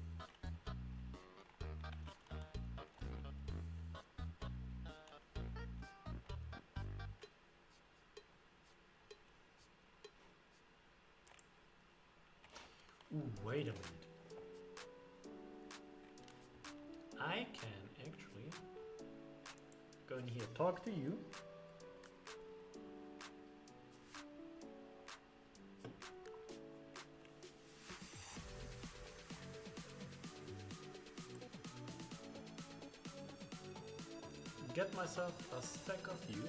Ooh, wait a minute. I can actually go in here, talk to you. Get myself a stack of you.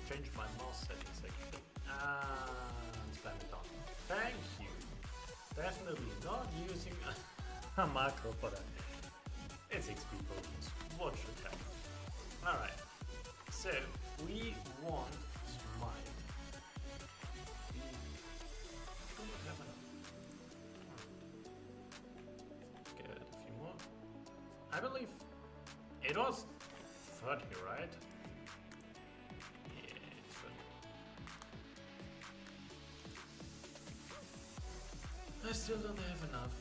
Change my mouse settings actually. And spam it down. Thank you. Definitely not using a macro for that. It's XP potions. What should happen? Alright. So we want smite. We don't have enough. Get a few more. I believe it was 30, right? I still don't have enough.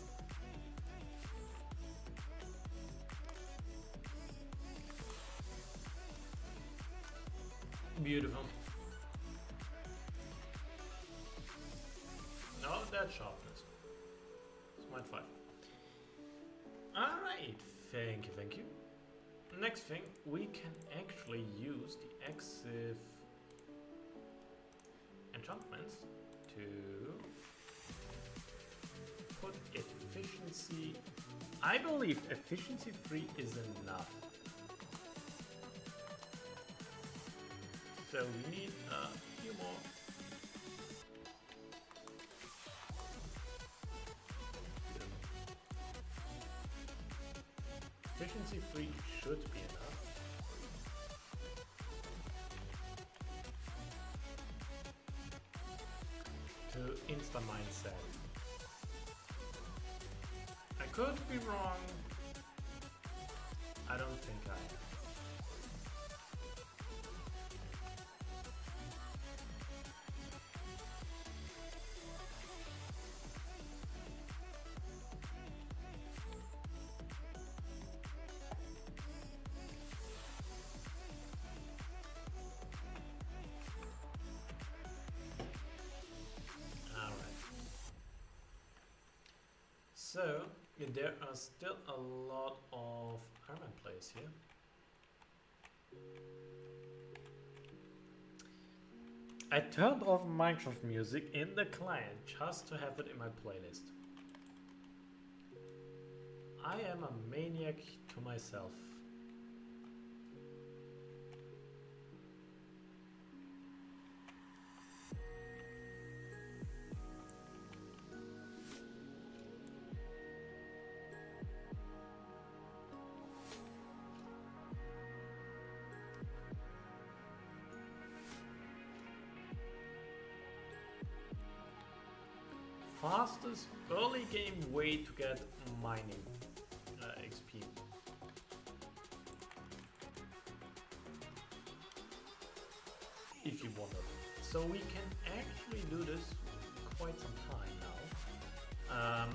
Beautiful. No, that sharpness. Smite 5. Alright, thank you, thank you. Next thing, we can actually use the Exif enchantments to put efficiency. I believe efficiency 3 is enough. So we need a few more. Efficiency 3 should be enough. To insta-mine cell. I could be wrong. I don't think I am. So, there are still a lot of Iron players here. I turned off Minecraft music in the client just to have it in my playlist. I am a maniac to myself. Fastest early game way to get mining XP. If you want it. So we can actually do this quite some time now.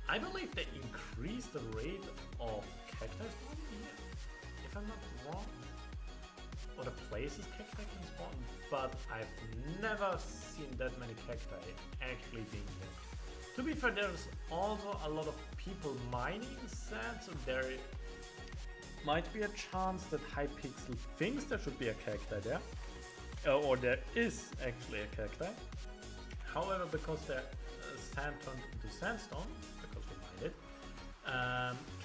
I believe they increased the rate of cacti spawning here, if I'm not wrong. Or the places cacti can spawn, but I've never seen that many cacti actually being here. To be fair, there's also a lot of people mining sand, so there might be a chance that Hypixel thinks there should be a character there, or there is actually a character. However, because their sand turned into sandstone, because we mined it,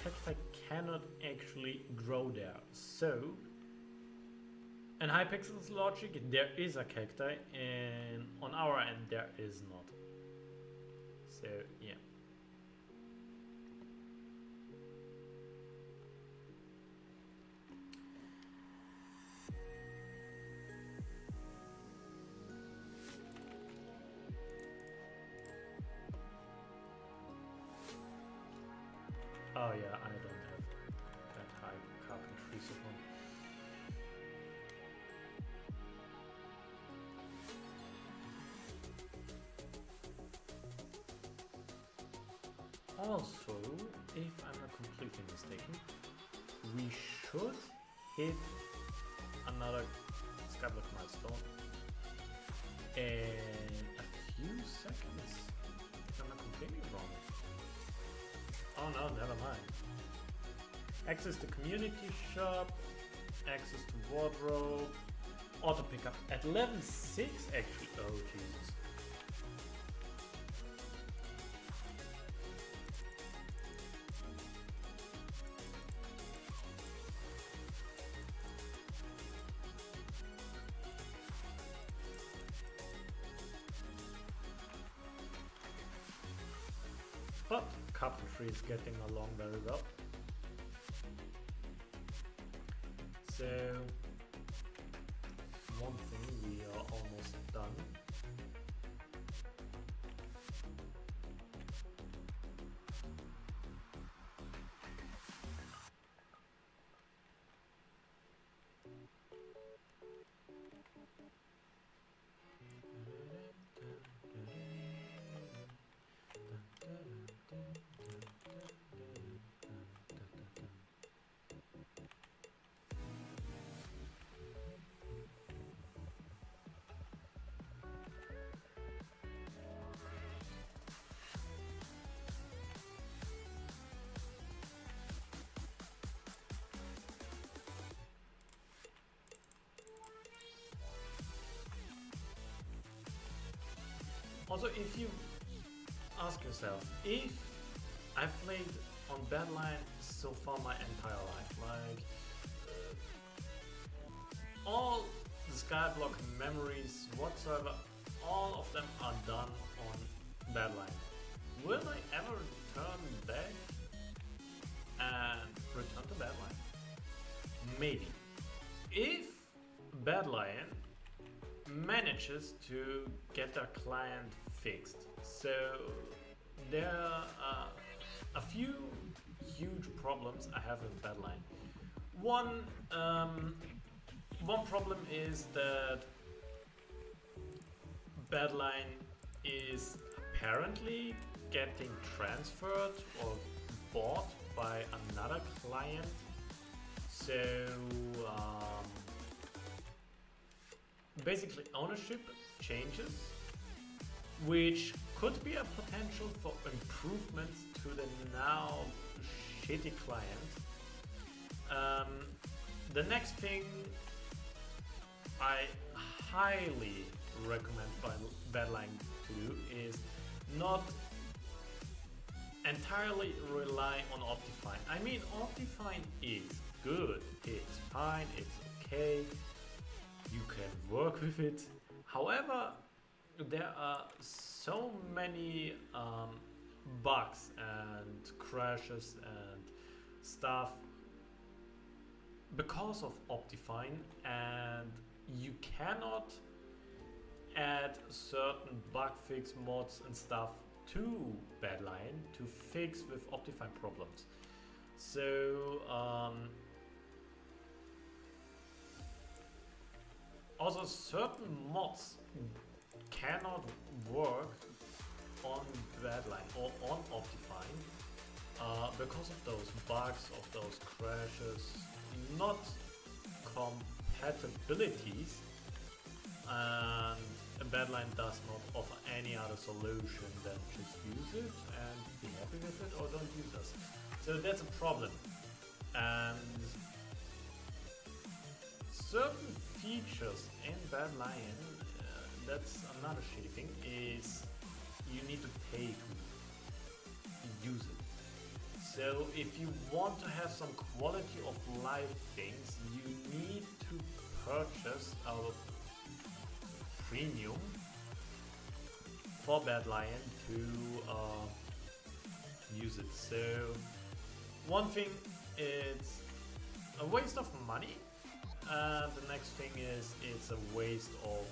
cacti cannot actually grow there. So, in Hypixel's logic, there is a cacti, and on our end, there is not. So, yeah. Oh yeah, I don't have that high carpentry support. Also, if I'm not completely mistaken, we should hit another Skyblock milestone in a few seconds, if I'm not completely wrong. Oh no, never mind. Access to community shop, access to wardrobe, auto pickup at level 6 actually. Oh Jesus. But carpentry is getting along very well. So one thing, we are almost done. Also, if you ask yourself, if I've played on Badline so far my entire life, like all the Skyblock memories whatsoever, all of them are done on Badline. Will I ever return back and return to Badline? Maybe. If Badline manages to get their client fixed. So there are a few huge problems I have with Badline. One problem is that Badline is apparently getting transferred or bought by another client. So basically ownership changes, which could be a potential for improvements to the now shitty client. The next thing I highly recommend Badline to do is not entirely rely on Optifine. I mean, Optifine is good, it's fine, it's okay, you can work with it. However, there are so many bugs and crashes and stuff because of Optifine, and you cannot add certain bug fix mods and stuff to Badline to fix with Optifine problems. So also certain mods cannot work on Badline or on Optifine because of those bugs, of those crashes, not compatibilities, and Badline does not offer any other solution than just use it and be happy with it or don't use us. So that's a problem. And certain features in Bad Lion, that's another shitty thing, is you need to pay to use it. So if you want to have some quality of life things, you need to purchase a premium for Bad Lion to use it. So one thing, it's a waste of money. The next thing is it's a waste of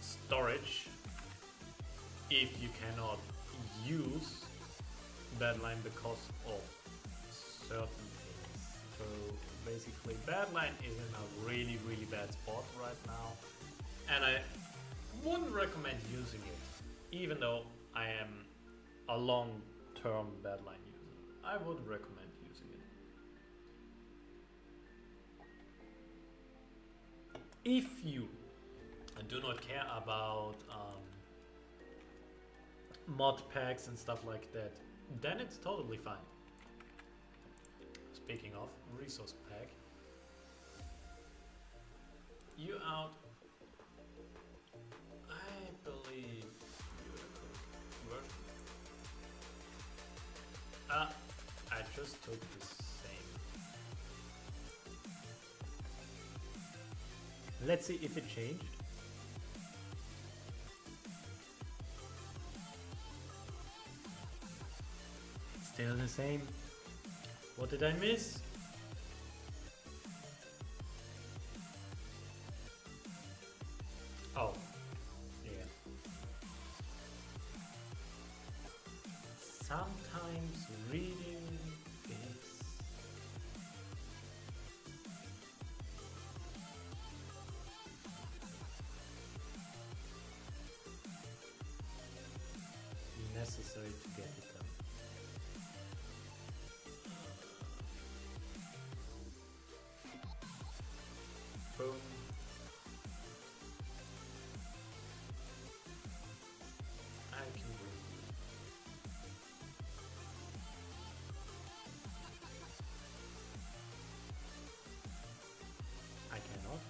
storage if you cannot use Badline because of certain things. So basically Badline is in a really bad spot right now, and I wouldn't recommend using it, even though I am a long-term Badline user. I would recommend using it. If you do not care about mod packs and stuff like that, then it's totally fine. Speaking of resource pack, you out. I believe I just took the same. Let's see if it changed. Still the same. What did I miss? Oh, yeah. Sometimes reading is necessary to get it done. Boom. I can breathe. I cannot.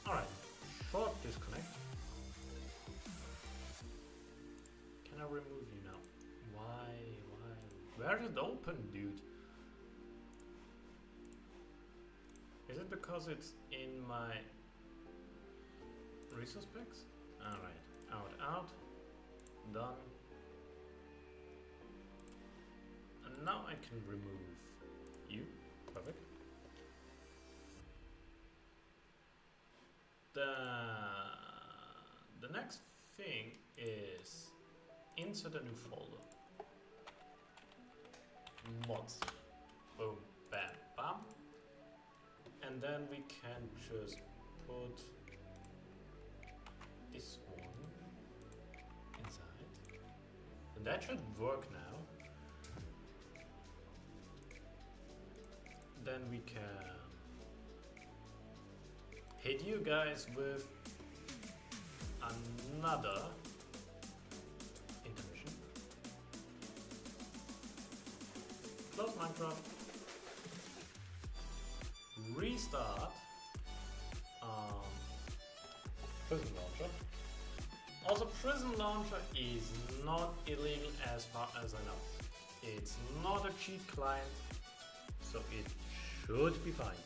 Alright, short disconnect. Can I remove you now? Why? Where is it open, dude? Is it because it's in my resource packs? Alright, out, done. And now I can remove you. Perfect. The next thing is insert a new folder. Mods. Boom, bam, bam. And then we can just put this one inside. And that should work now. Then we can hit you guys with another intermission. Close Minecraft. Restart Prison Launcher. Also, Prison Launcher is not illegal as far as I know. It's not a cheat client, so it should be fine.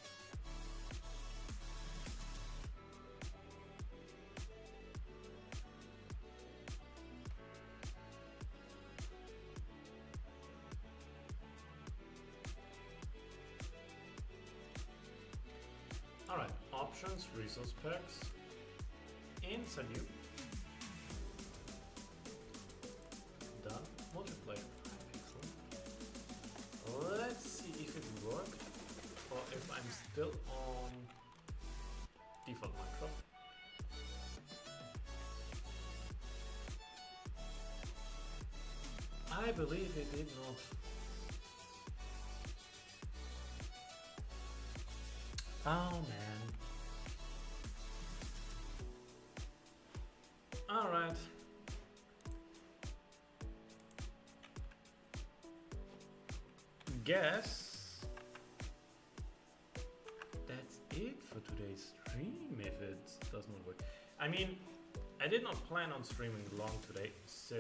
Alright, options, resource packs, insert you. Done. Multiplayer. Hypixel. Let's see if it worked or if I'm still on default Minecraft. I believe it did not. Oh man. Alright. guess that's it for today's stream if it does not work. I mean, I did not plan on streaming long today, so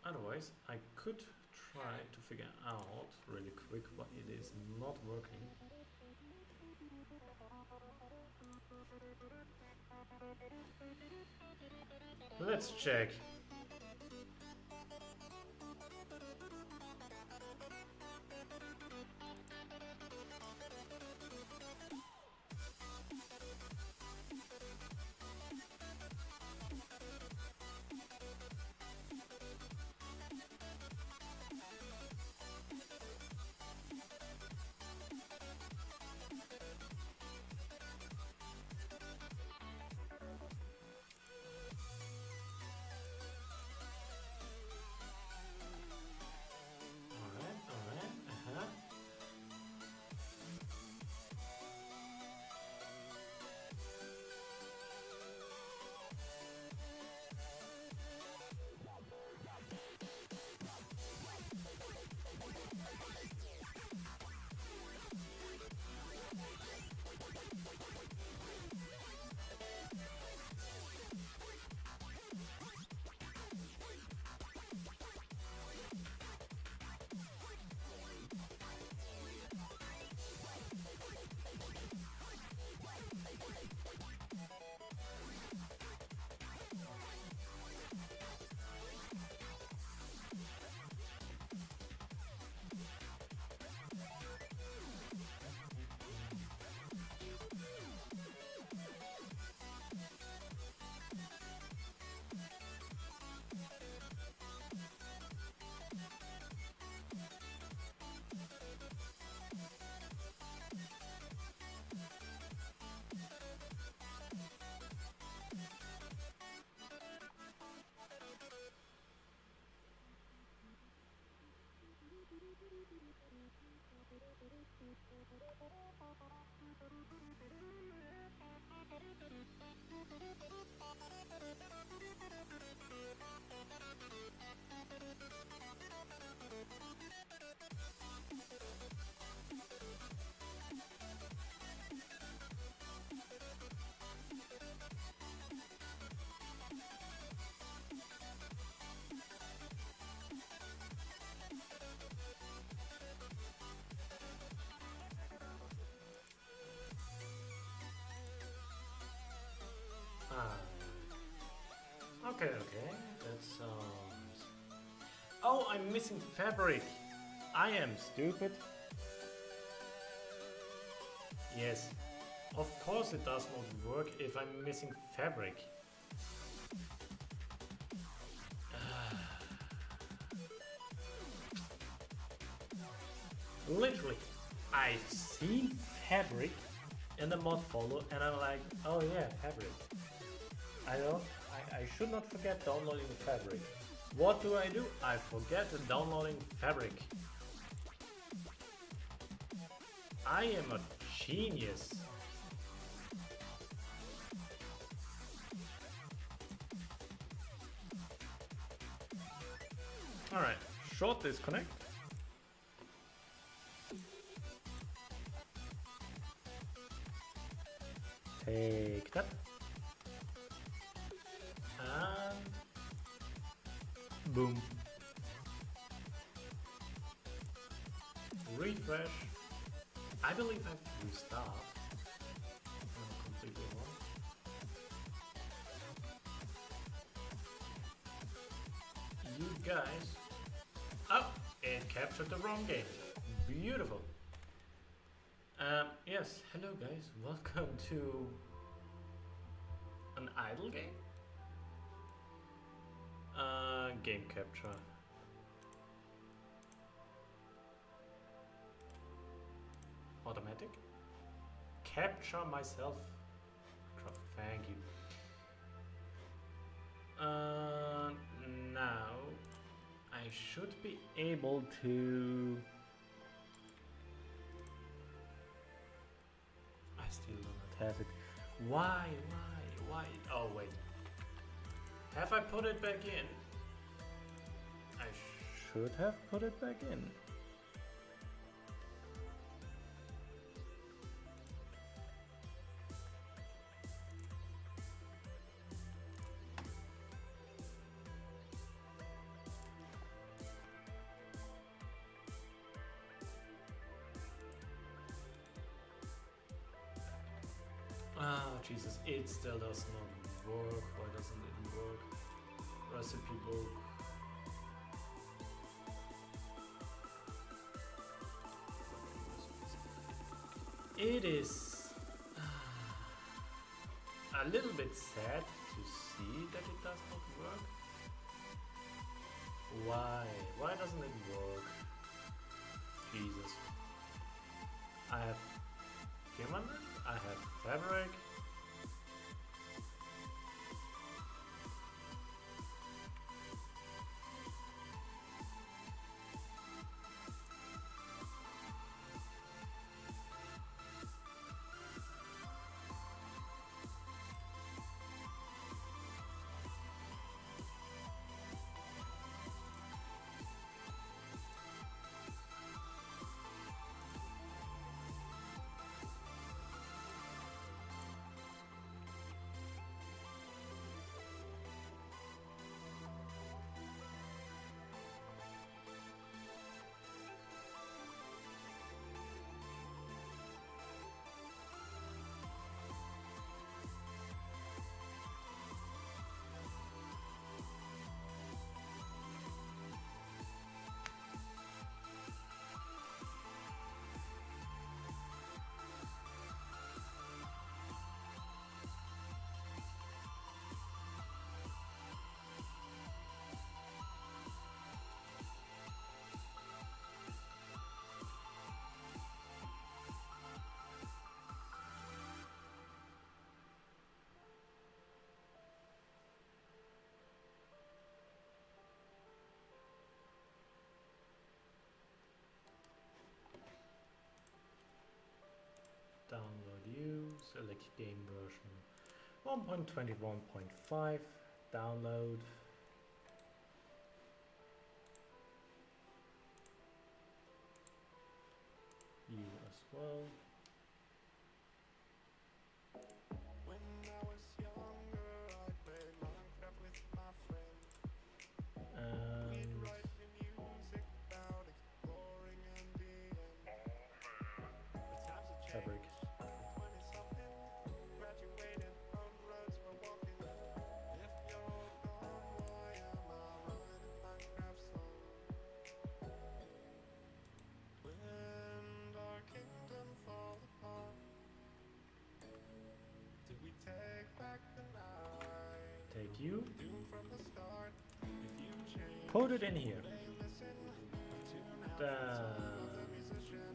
otherwise I could try to figure out really quick why it is not working. Let's check. Okay, that sounds... Oh, I'm missing fabric. I am stupid. Yes, of course it does not work if I'm missing fabric. Literally, I've seen fabric in the mod follow and I'm like, oh yeah, fabric. I should not forget downloading fabric. What do? I forget downloading fabric. I am a genius. Alright, short disconnect. Take that. And boom. Refresh. I believe I have to restart. I'm completely wrong. You guys. Oh, it captured the wrong game. Beautiful. Yes, hello guys. Welcome to an idle game. Game capture. Automatic. Capture myself. Thank you. Now I should be able to. I still do not have it. Why? Oh wait. Have I put it back in? I should have put it back in. Ah, Jesus, it still does not work. Why doesn't it work? Recipe book. It is a little bit sad to see that it does not work. Why? Why doesn't it work? Jesus. I have firmament, I have fabric. Download you, select game version 1.21.5, download. You as well. When I was younger, I played Minecraft with my friends. We'd write new music about exploring and being. But times have changed. Fabric. 20-something, graduated, own roads we're walking. If you're gone, why am I writing Minecraft songs? When our kingdom fall apart, did we take back the night? Take you. Doomed from the start. If you change, Put it in here. they listen. Tune out Down. the musician.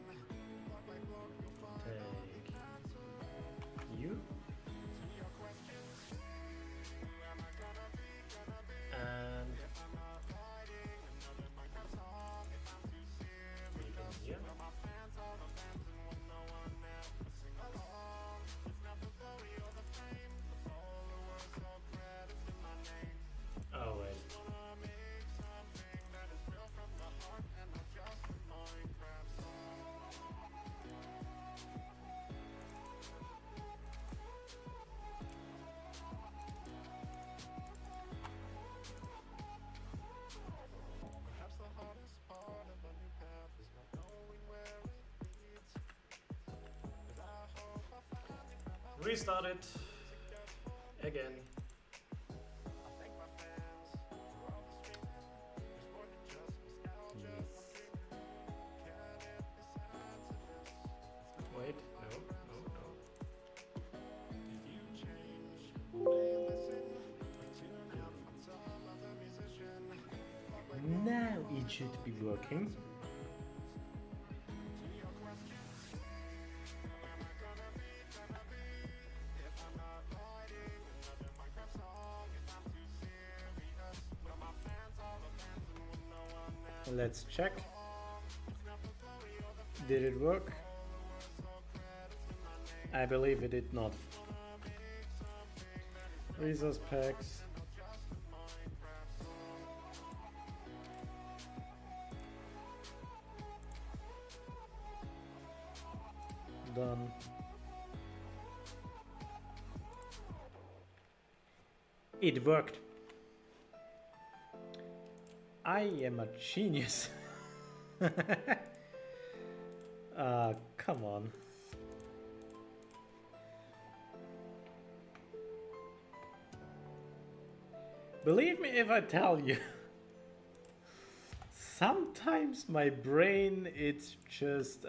Block by block, you'll find all the Take answers you. to your questions. Who am I gonna be? And If I'm not writing another Minecraft song, if I'm too serious. here. But my fans all abandoned when no one else will sing along. It's not the glory or the fame, the followers or credits to my name. Oh wait. Just wanna make something that is real from the heart and not just a Minecraft song. Perhaps the hardest part of a new path is not knowing where it leads. But I hope I finally found my way Restart it to get home. again. I thank my fans for all the streaming. There's more than just nostalgia from dreaming. Can it be sad to this? Wait, no, no, no. If you change, will they listen? We tune out from some other musician. Now it should be working. To your questions, who am I gonna be? If I'm not writing another Minecraft song, if I'm too serious. Will my fans all abandon when no one else Let's check. It's not the glory or the Did it work? followers or credits to my name. I believe it did not. Wanna make something that is Resource packs. not just a done. It worked. I am a genius. Come on. Believe me if I tell you. Sometimes my brain, it's just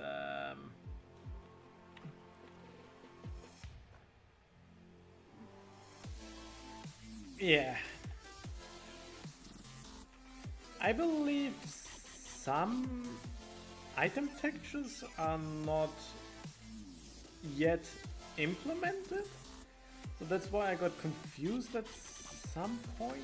yeah. I believe some item textures are not yet implemented, so that's why I got confused at some point.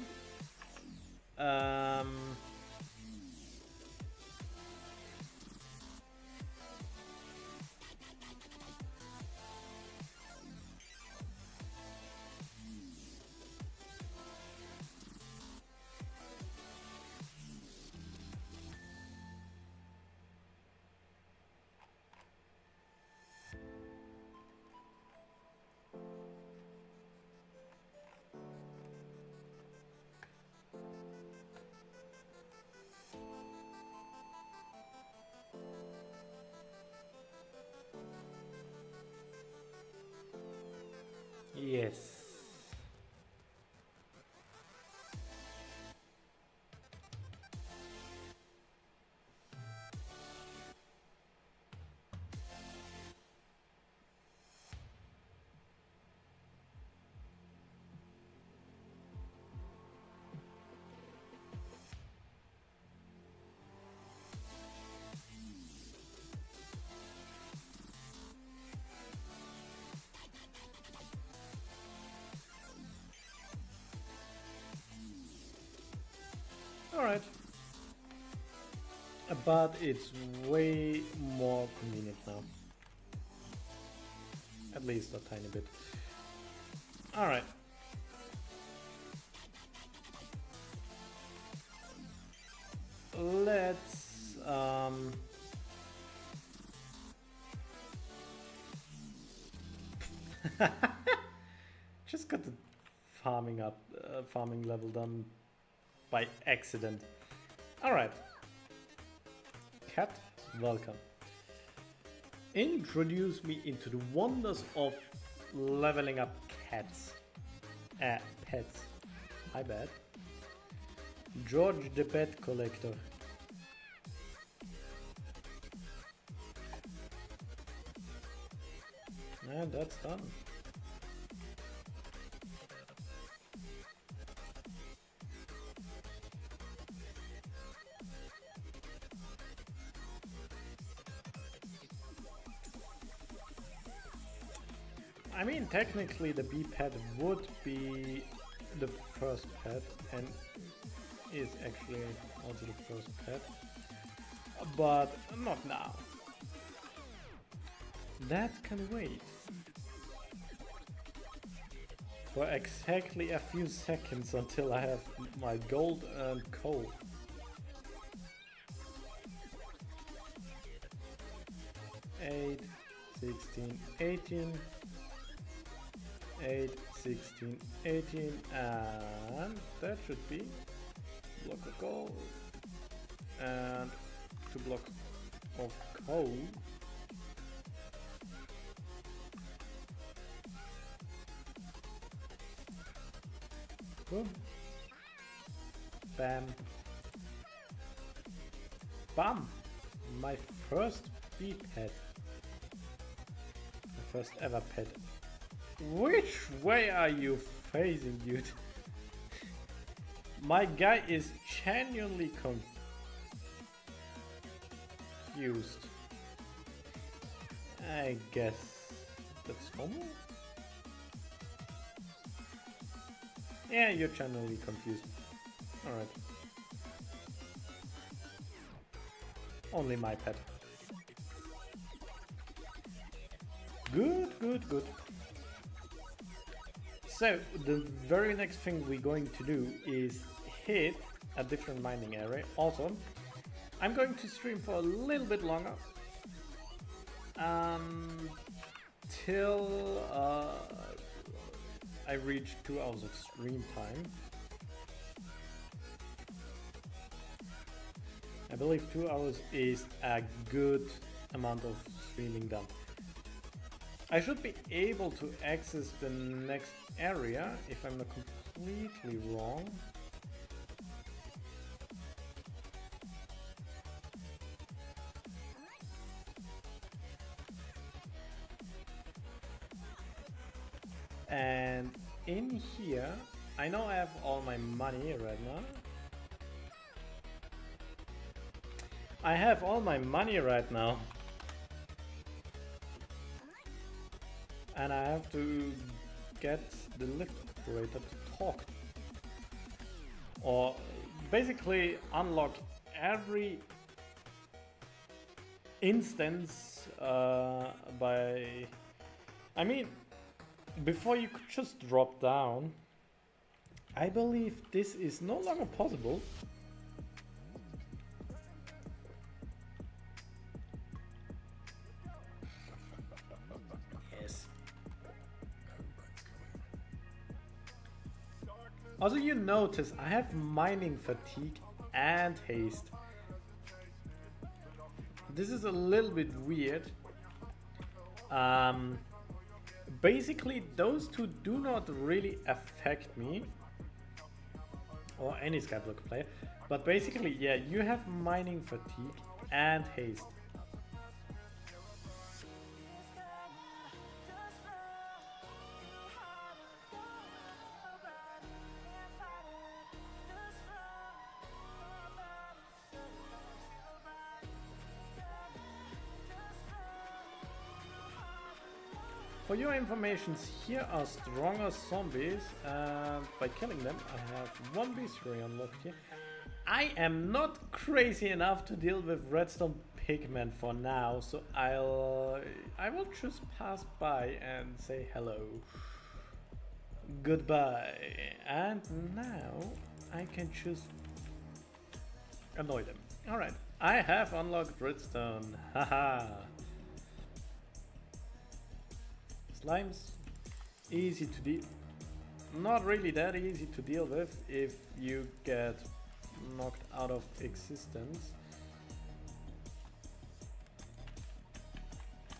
Yes. Alright. But it's way more convenient now. At least a tiny bit. Alright. Let's just got the farming level done by accident. Alright. Cat, welcome. Introduce me into the wonders of leveling up cats. Pets. My bad. George the Pet Collector. And that's done. I mean, technically the bee pet would be the first pet and is actually also the first pet, but not now. That can wait for exactly a few seconds until I have my gold and coal. Eight, 16, 18. 8, 16, 18, and that should be block of gold and 2 blocks of coal. Boom. Bam. Bam! My first bee pet. My first ever pet. Which way are you facing, dude? My guy is genuinely confused. I guess that's normal? Yeah, you're genuinely confused. Alright. Only my pet. Good, good, good. So, the very next thing we're going to do is hit a different mining area. Also, I'm going to stream for a little bit longer. till I reach 2 hours of stream time. I believe 2 hours is a good amount of streaming done. I should be able to access the next area if I'm not completely wrong. And in here, I know I have all my money right now. I have all my money right now. And I have to get the lift operator to talk. Or basically unlock every instance by... I mean, before you could just drop down. I believe this is no longer possible. Yes. Also, you notice I have mining fatigue and haste. This is a little bit weird. Basically, those two do not really affect me or any Skyblock player, but basically, yeah, you have mining fatigue and haste. For your information, here are stronger zombies, and by killing them I have one bestiary unlocked here. I am not crazy enough to deal with redstone pigmen for now, so I will just pass by and say hello. Goodbye. And now I can just annoy them. Alright, I have unlocked redstone. Haha. Slimes, easy to deal. Not really that easy to deal with if you get knocked out of existence.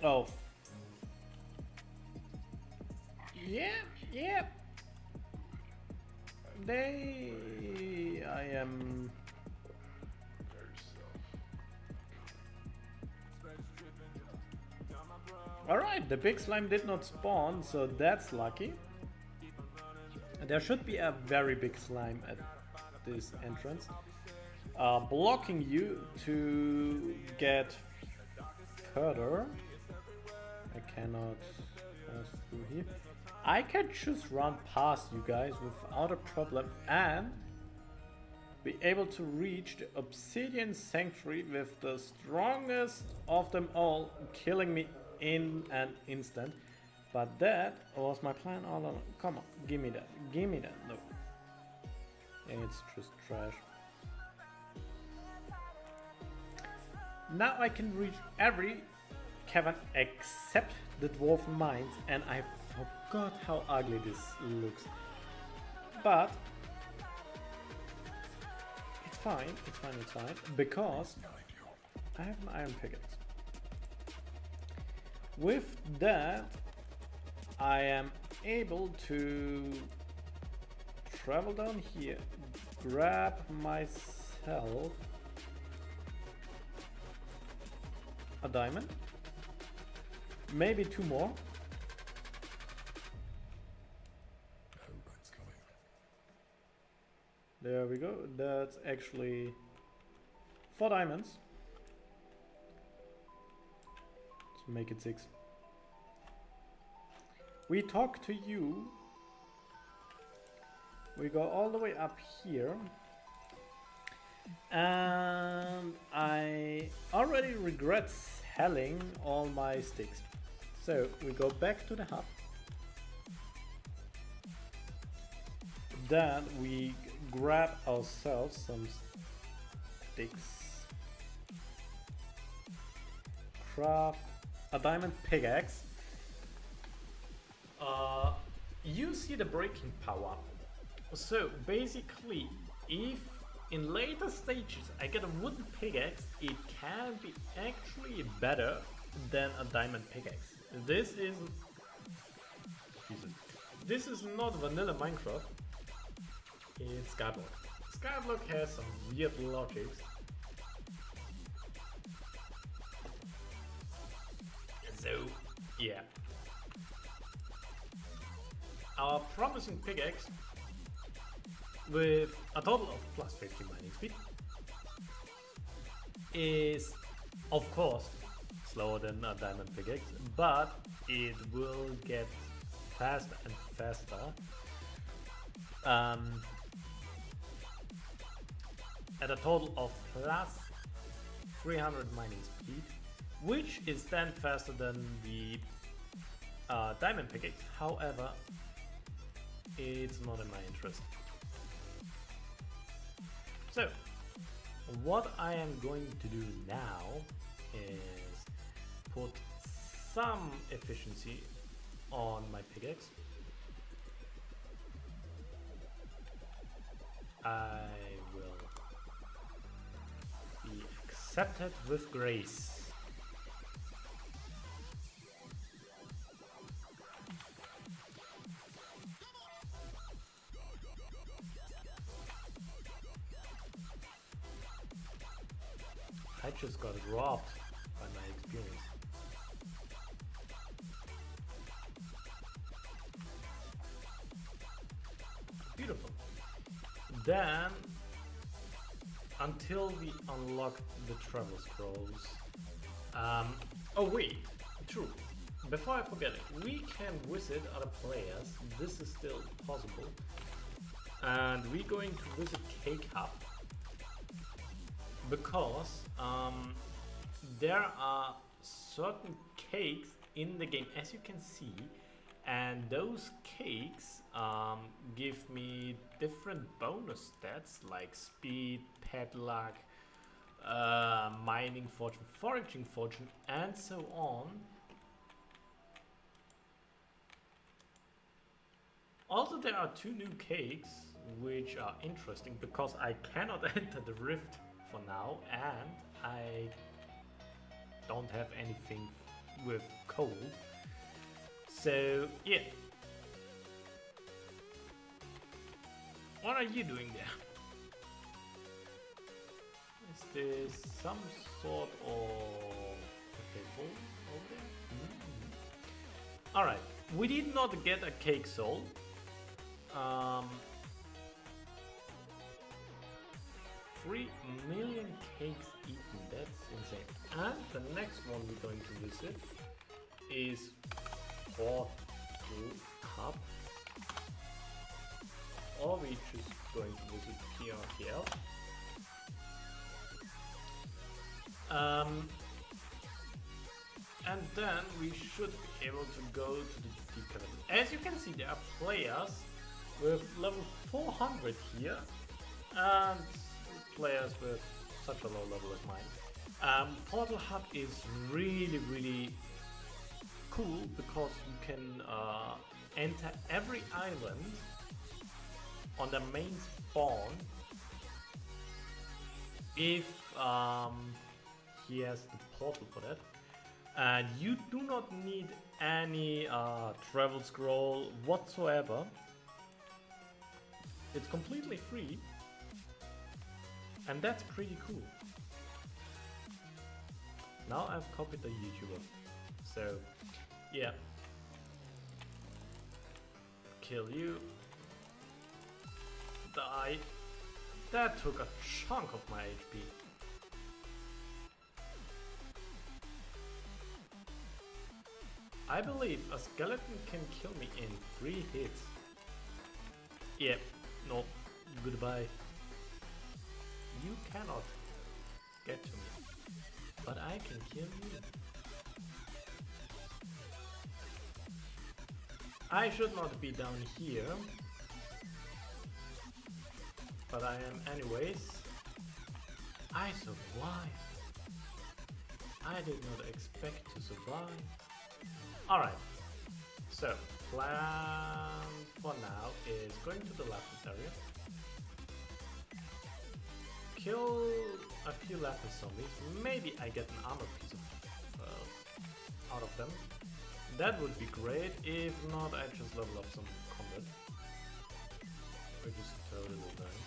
Oh. Yeah. I am... Alright, the big slime did not spawn, so that's lucky. There should be a very big slime at this entrance, blocking you to get further. I cannot pass through here. I can just run past you guys without a problem and be able to reach the Obsidian Sanctuary with the strongest of them all, killing me in an instant. But that was my plan all along. Come on, give me that. No, it's just trash. Now I can reach every cavern except the dwarf mines, and I forgot how ugly this looks. But it's fine, because I have an iron pickaxe. With that, I am able to travel down here, grab myself a diamond, maybe 2 more. There we go, that's actually 4 diamonds. Let's make it 6. We talk to you. We go all the way up here. And I already regret selling all my sticks. So we go back to the hub. Then we grab ourselves some sticks. Craft a diamond pickaxe. you see the breaking power. So basically, if in later stages I get a wooden pickaxe, it can be actually better than a diamond pickaxe. This is Jesus. This is not vanilla Minecraft. It's Skyblock. Skyblock has some weird logics. So yeah. Our promising pickaxe with a total of plus 50 mining speed is of course slower than a diamond pickaxe, but it will get faster and faster. At a total of plus 300 mining speed, which is then faster than the diamond pickaxe. However, it's not in my interest. So, what I am going to do now is put some efficiency on my pickaxe. I will be accepted with grace. I just got robbed by my experience. Beautiful. Then, until we unlock the travel scrolls. Oh wait, true. Before I forget it, we can visit other players. This is still possible. And we're going to visit Cake Hub. Because there are certain cakes in the game, as you can see, and those cakes give me different bonus stats like speed, pet luck, mining fortune, foraging fortune, and so on. Also, there are 2 new cakes which are interesting because I cannot enter the rift for now, and I don't have anything with coal. So yeah. What are you doing there? Is this some sort of table over there? Mm-hmm. Alright, we did not get a cake soul. 3 million cakes eaten, that's insane. And the next one we're going to visit is Folgt Hub. Or we're just going to visit PRTL. And then we should be able to go to the GT Academy. As you can see, there are players with level 400 here, and players with such a low level as mine. Portal Hub is really cool because you can enter every island on the main spawn if he has the portal for that. And you do not need any travel scroll whatsoever. It's completely free. And that's pretty cool. Now I've copied the YouTuber. So, yeah. Kill you. Die. That took a chunk of my HP. I believe a skeleton can kill me in 3 hits. Yeah, no, goodbye. You cannot get to me, but I can kill you. I should not be down here, but I am anyways. I survived. I did not expect to survive. Alright, so plan for now is going to the lapis area, kill a few lapis zombies, maybe I get an armor piece out of them. That would be great. If not, I just level up some combat, which is totally fine.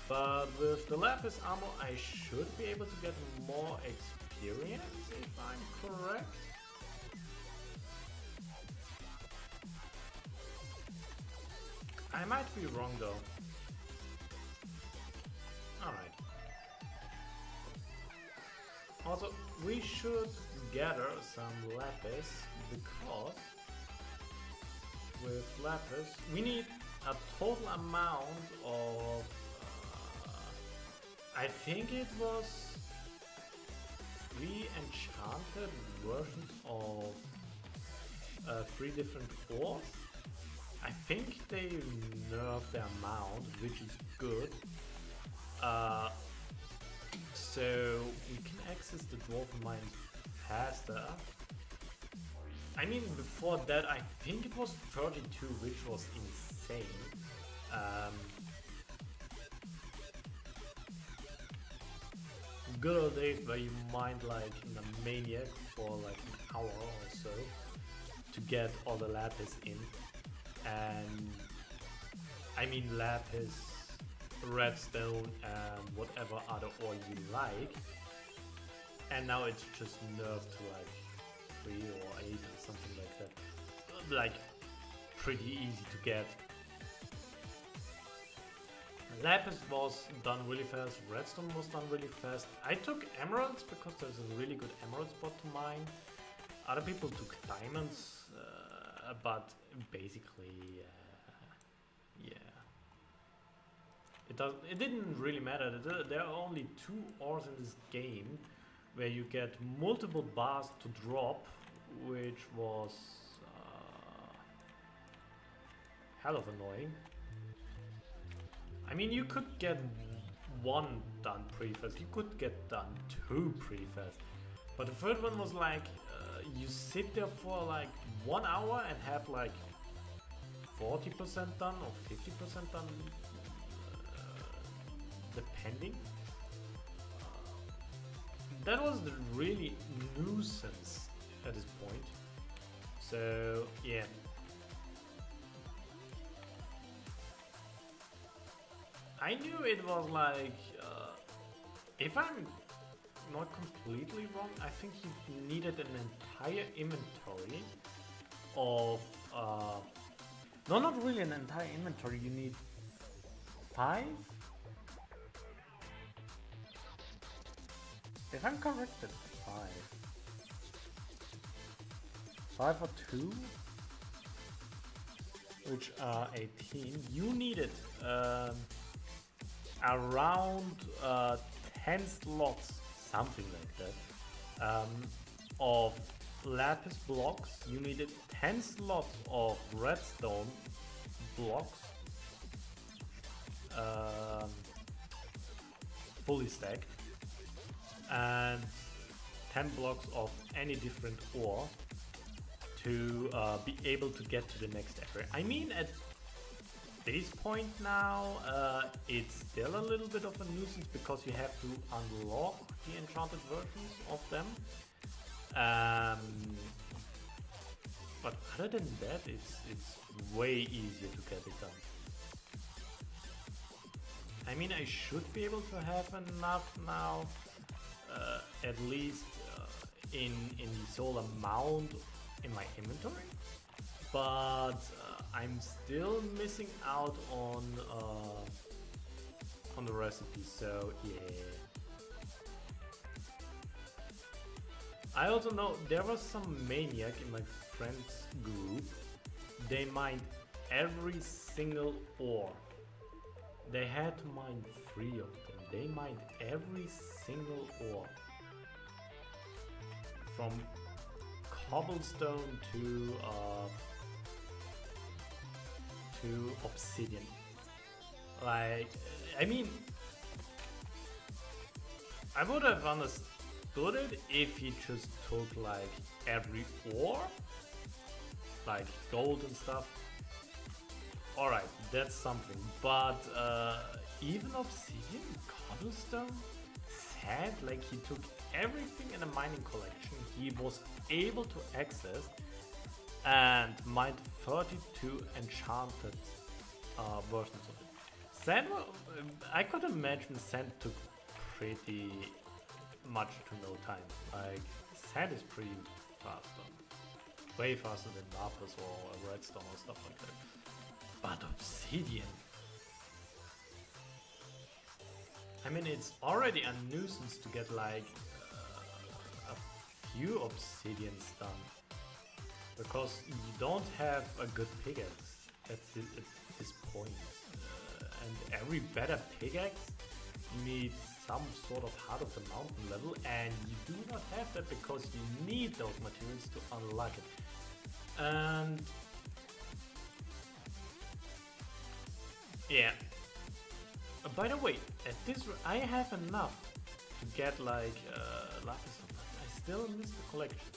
But with the lapis armor I should be able to get more experience, if I'm correct. I might be wrong though. Alright. Also, we should gather some lapis, because with lapis we need a total amount of I think it was 3 enchanted versions of 3 different ores. I think they nerfed the amount, which is good. So we can access the dwarf mines faster. I mean, before that I think it was 32, which was insane. Good old days where you mined like in a maniac for like an hour or so to get all the lapis in. And I mean lapis, redstone and whatever other ore you like. And now it's just nerfed to like 3 or 8 or something like that. Like pretty easy to get. Lapis was done really fast, redstone was done really fast. I took emeralds because there's a really good emerald spot to mine. Other people took diamonds, but basically, yeah. It didn't really matter. There are only 2 ores in this game where you get multiple bars to drop, which was hell of annoying. I mean, you could get 1 done pretty fast, you could get done 2 pretty fast. But the third one was like, you sit there for like 1 hour and have like 40% done or 50% done, depending. That was the really nuisance at this point. So yeah. I knew it was like, if I'm not completely wrong, I think you needed an entire inventory of, no, not really an entire inventory, you need 5? If I'm correct, it's 5. 5 or 2? Which are 18. You needed around 10 slots, something like that, of lapis blocks. You needed 10 slots of redstone blocks, fully stacked, and 10 blocks of any different ore to be able to get to the next area. I mean, at this point now, it's still a little bit of a nuisance because you have to unlock the enchanted versions of them. But other than that, it's way easier to get it done. I mean, I should be able to have enough now, at least in the sole amount in my inventory, but I'm still missing out on the recipe, so yeah. I also know there was some maniac in my friends group. They mined every single ore. They had to mine 3 of them. They mined every single ore, from cobblestone to obsidian. Like, I mean, I would have understood it if he just took like every ore, like gold and stuff. Alright, that's something. But even Obsidian, Cobblestone, sad, like he took everything in a mining collection he was able to access and mined 32 enchanted versions of it. Sand, I could imagine sand took pretty much to no time. Like, sand is pretty fast, way faster than lapis or redstone or stuff like that. But obsidian, I mean, it's already a nuisance to get like a few obsidians done, because you don't have a good pickaxe at this point, and every better pickaxe needs some sort of heart of the mountain level, and you do not have that because you need those materials to unlock it. And yeah. By the way, at this I have enough to get like lapis, but I still miss the collection.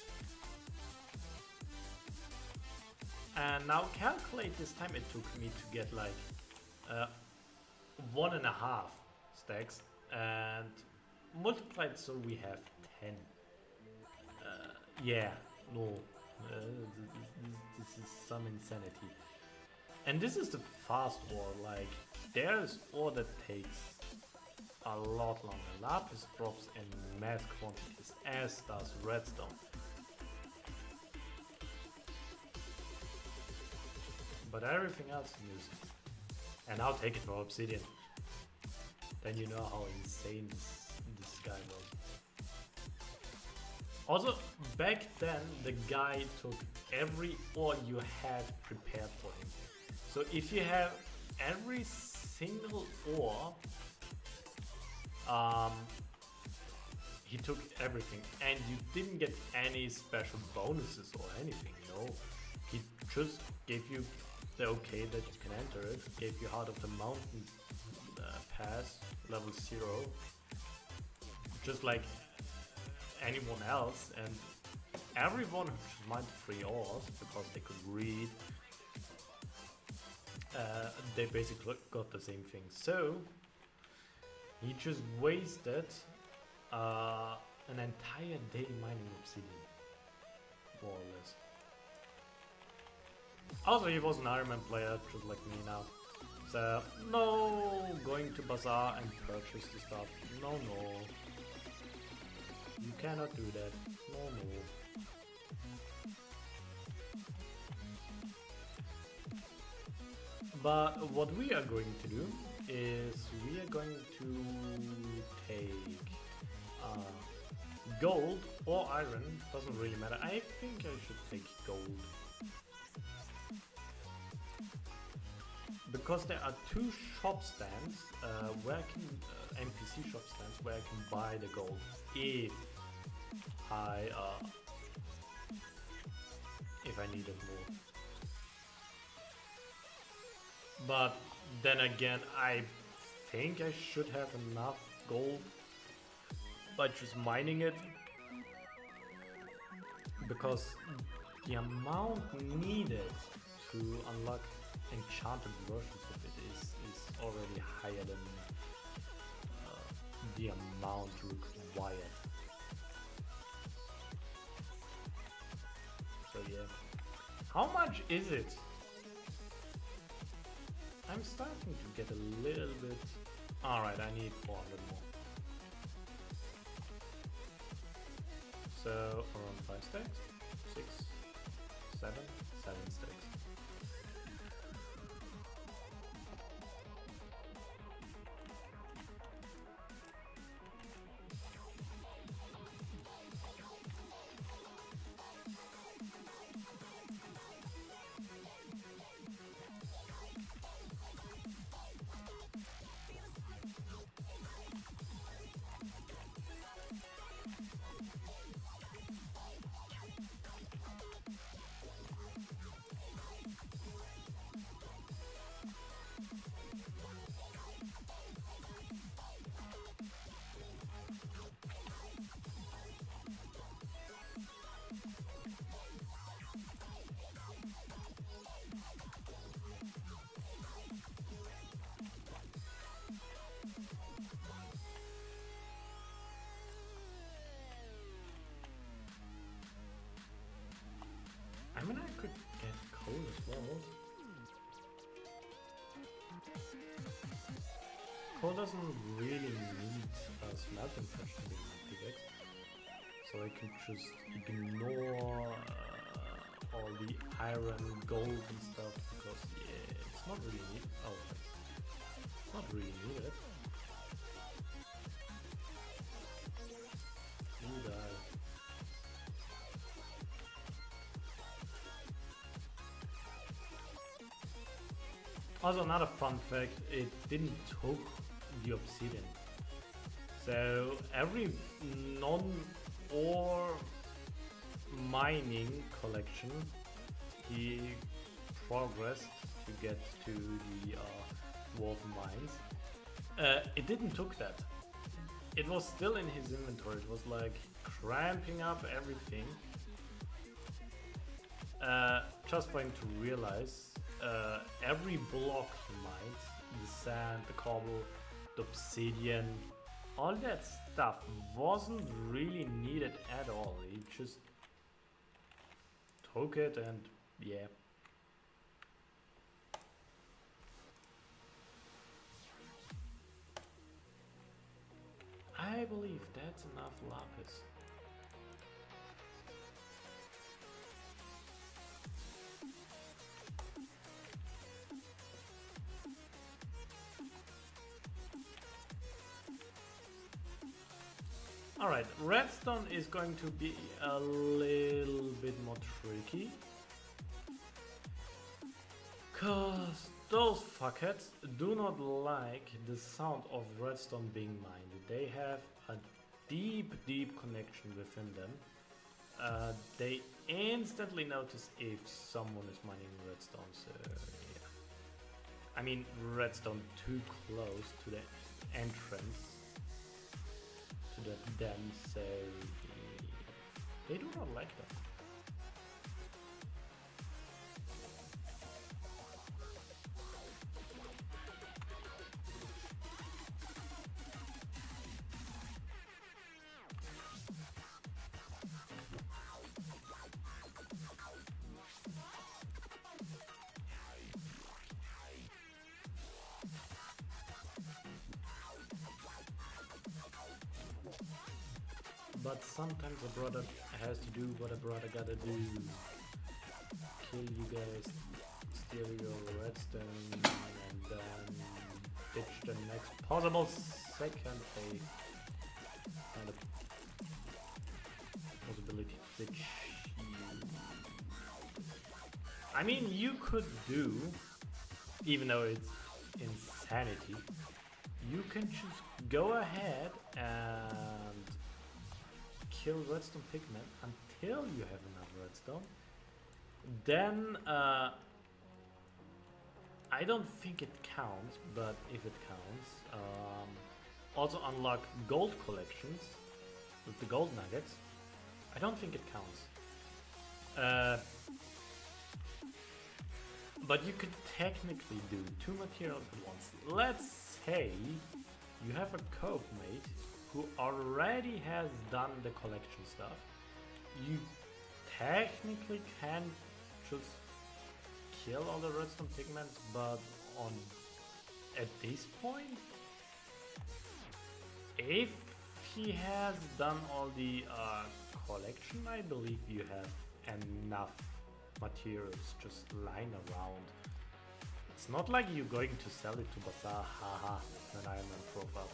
And now calculate this time it took me to get like 1.5 stacks, and multiply it so we have 10. Yeah, no, this is some insanity. And this is the fast ore, like there's ore that takes a lot longer. Lapis drops in mass quantities, as does redstone. But everything else is nuisance. And I'll take it for obsidian. Then you know how insane this guy was. Also, back then the guy took every ore you had prepared for him. So if you have every single ore, he took everything, and you didn't get any special bonuses or anything, no. He just gave you the okay that you can enter it, gave you Heart of the Mountain pass, level 0, just like anyone else, and everyone who just mined 3 ores because they could read, they basically got the same thing. So he just wasted an entire day mining obsidian, more or less. Also, he was an Iron Man player, just like me now. So, no going to bazaar and purchase the stuff. No, no. You cannot do that. No, no. But what we are going to do is we are going to take gold or iron, doesn't really matter. I think I should take gold. Because there are 2 shop stands where I can, NPC shop stands where I can buy the gold if I need it more. But then again, I think I should have enough gold by just mining it, because the amount needed to unlock enchanted versions of it is already higher than the amount required. So yeah, how much is it? I'm starting to get a little bit. Alright, I need 400 more. So around 5 stacks, 6, 7 stacks. core doesn't really need a smelting session with my pickaxe, so I can just ignore all the iron, gold and stuff, because yeah, it's not really needed. Oh, it's not really needed. You die. Also, another fun fact, it didn't took the obsidian. So every non-ore mining collection, he progressed to get to the Wolf Mines. It didn't took that. It was still in his inventory. It was like cramping up everything. Just for him to realize every block he mines, the sand, the cobble, the obsidian, all that stuff wasn't really needed at all. He just took it and yeah. I believe that's enough lapis. Alright, redstone is going to be a little bit more tricky. Cause those fuckheads do not like the sound of redstone being mined. They have a deep connection within them. They instantly notice if someone is mining redstone, so yeah. I mean, redstone too close to the entrance to the den, so they do not like that. But sometimes a brother has to do what a brother gotta do. Kill you guys, steal your redstone, and then ditch the next possible second. They find a possibility to ditch you. I mean, you could do, even though it's insanity, you can just go ahead and kill redstone pigment until you have enough redstone. Then I don't think it counts, but if it counts, also unlock gold collections with the gold nuggets. I don't think it counts. But you could technically do 2 materials at once. Let's say you have a co-mate who already has done the collection stuff. You technically can just kill all the redstone pigments, but at this point, if he has done all the collection, I believe you have enough materials just lying around. It's not like you're going to sell it to Bazaar, haha, when I'm on profile.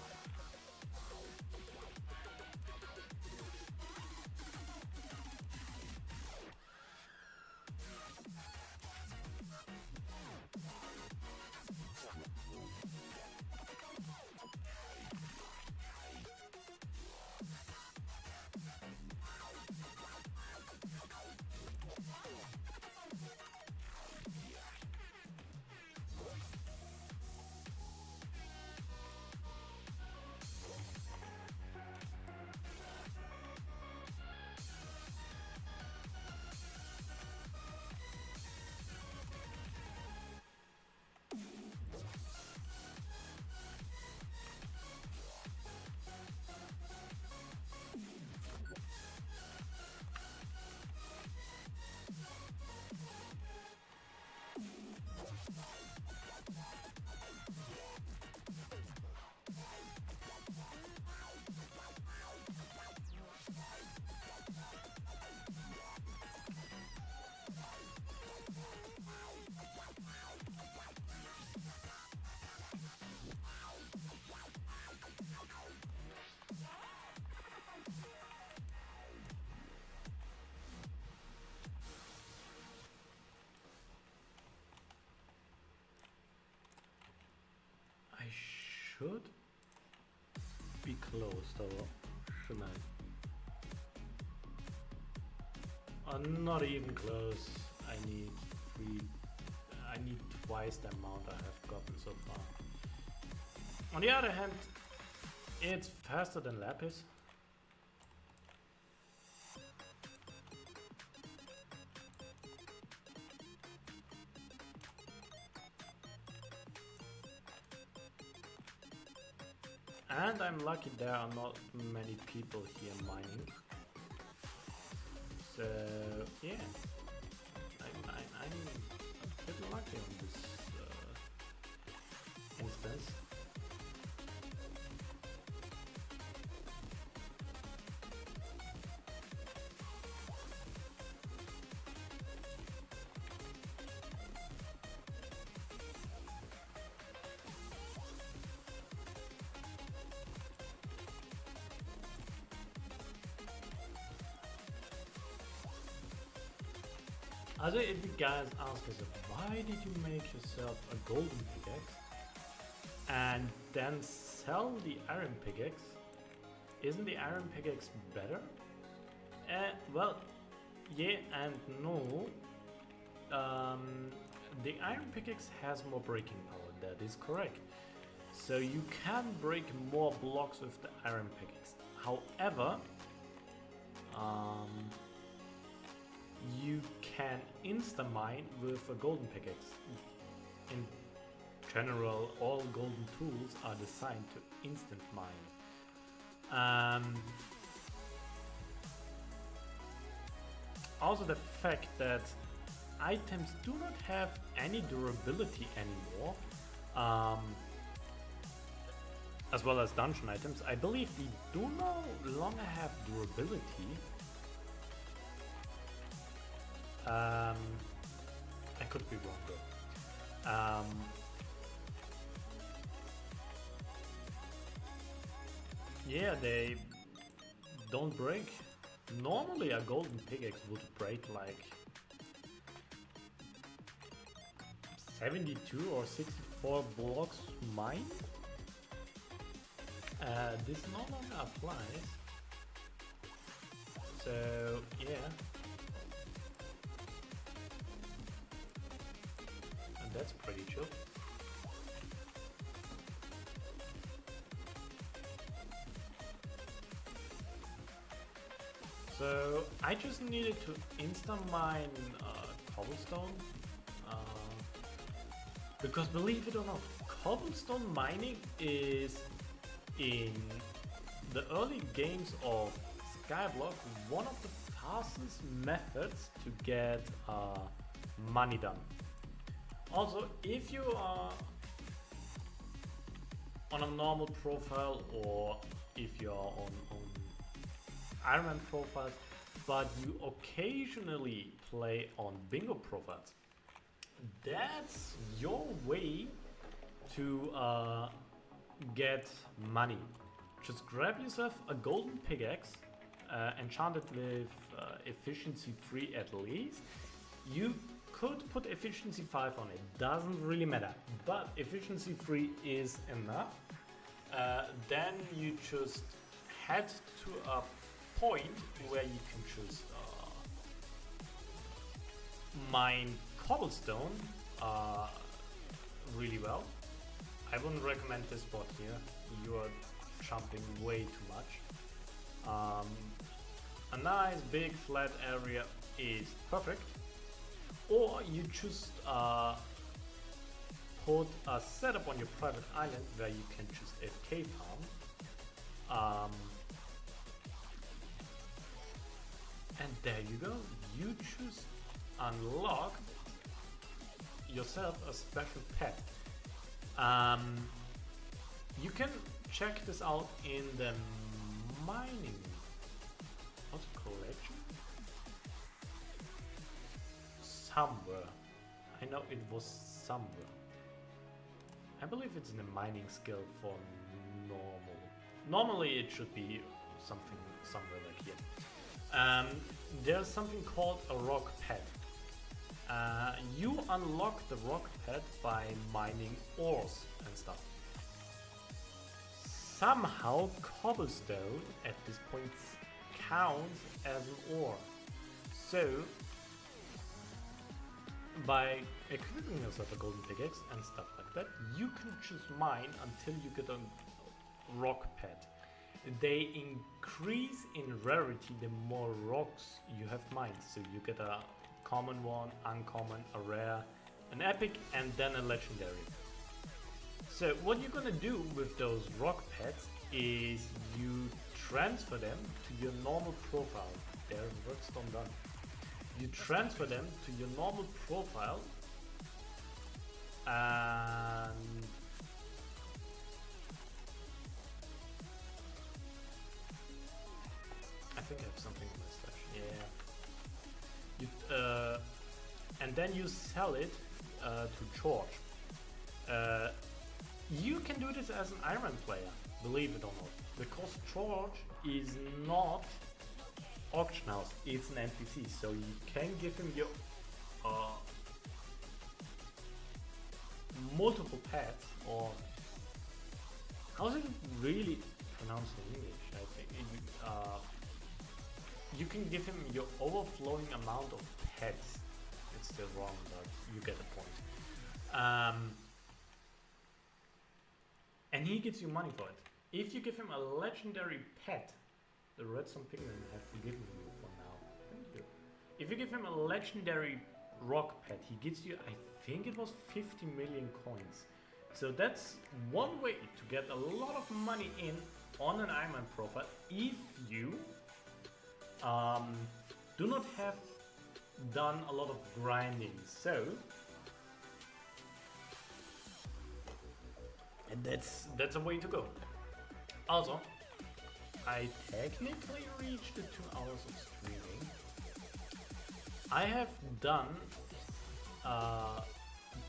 should be close though, shouldn't I? Not even close. I need twice the amount I have gotten so far. On the other hand, it's faster than Lapis. And I'm lucky there are not many people here mining. So yeah, I'm a bit lucky on this instance. Also, if you guys ask us, why did you make yourself a golden pickaxe and then sell the iron pickaxe? Isn't the iron pickaxe better? Well, yeah and no. The iron pickaxe has more breaking power, that is correct. So you can break more blocks with the iron pickaxe. However, you can insta-mine with a golden pickaxe. In general, all golden tools are designed to instant mine. Also the fact that items do not have any durability anymore, as well as dungeon items. I believe they do no longer have durability. I could be wrong though. Yeah, they don't break. Normally a golden pickaxe would break like 72 or 64 blocks mined. This no longer applies. So yeah. That's pretty chill. So I just needed to insta-mine cobblestone, because believe it or not, cobblestone mining is in the early games of Skyblock one of the fastest methods to get money done. Also, if you are on a normal profile or if you are on Ironman profiles, but you occasionally play on bingo profiles, that's your way to get money. Just grab yourself a golden pickaxe, enchanted with efficiency 3 at least. You could put efficiency 5 on it, doesn't really matter, but efficiency 3 is enough. Then you just head to a point where you can just mine cobblestone really well. I wouldn't recommend this spot here, you are jumping way too much. A nice big flat area is perfect. Or you just put a setup on your private island where you can just FK farm. And there you go. You just unlock yourself a special pet. You can check this out in the mining collection. Somewhere. I know it was somewhere. I believe it's in the mining skill for normal. Normally it should be something somewhere like here. There's something called a rock pad. You unlock the rock pad by mining ores and stuff. somehow cobblestone at this point counts as an ore. So by equipping yourself a golden pickaxe and stuff like that, you can just mine until you get a rock pet. They increase in rarity the more rocks you have mined. So you get a common one, uncommon, a rare, an epic, and then a legendary. So what you're gonna do with those rock pets is you transfer them to your normal profile. There, redstone done. You transfer them to your normal profile, and I think I have something in my stash. Yeah. You, and then you sell it to George. You can do this as an Iron player, believe it or not, because George is not auction house, it's an NPC, so you can give him your multiple pets, or how's it really pronounced in English? I think you can give him your overflowing amount of pets. It's still wrong, but you get the point. And he gives you money for it. If you give him a legendary pet, the redstone pigmen have forgiven you for now. Thank you. If you give him a legendary rock pet, he gives you, I think it was 50 million coins. So that's one way to get a lot of money in on an Iron profile if you do not have done a lot of grinding. So, and that's a way to go. Also, I technically reached the 2 hours of streaming. I have done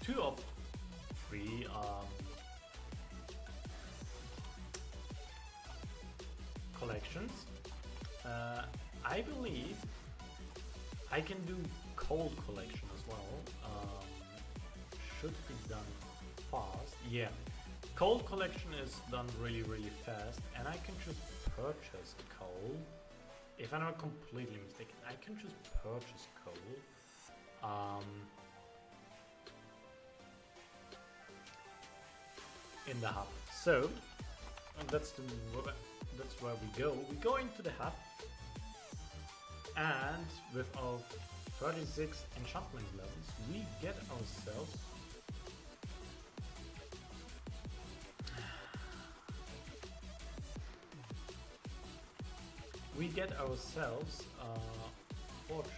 2 of 3 collections. I believe I can do cold collection as well. Should be done fast. Yeah. Coal collection is done really fast, and I can just purchase coal. If I'm not completely mistaken, I can just purchase coal in the hub. So that's where we go. We go into the hub, and with our 36 enchantment levels, we get ourselves fortune.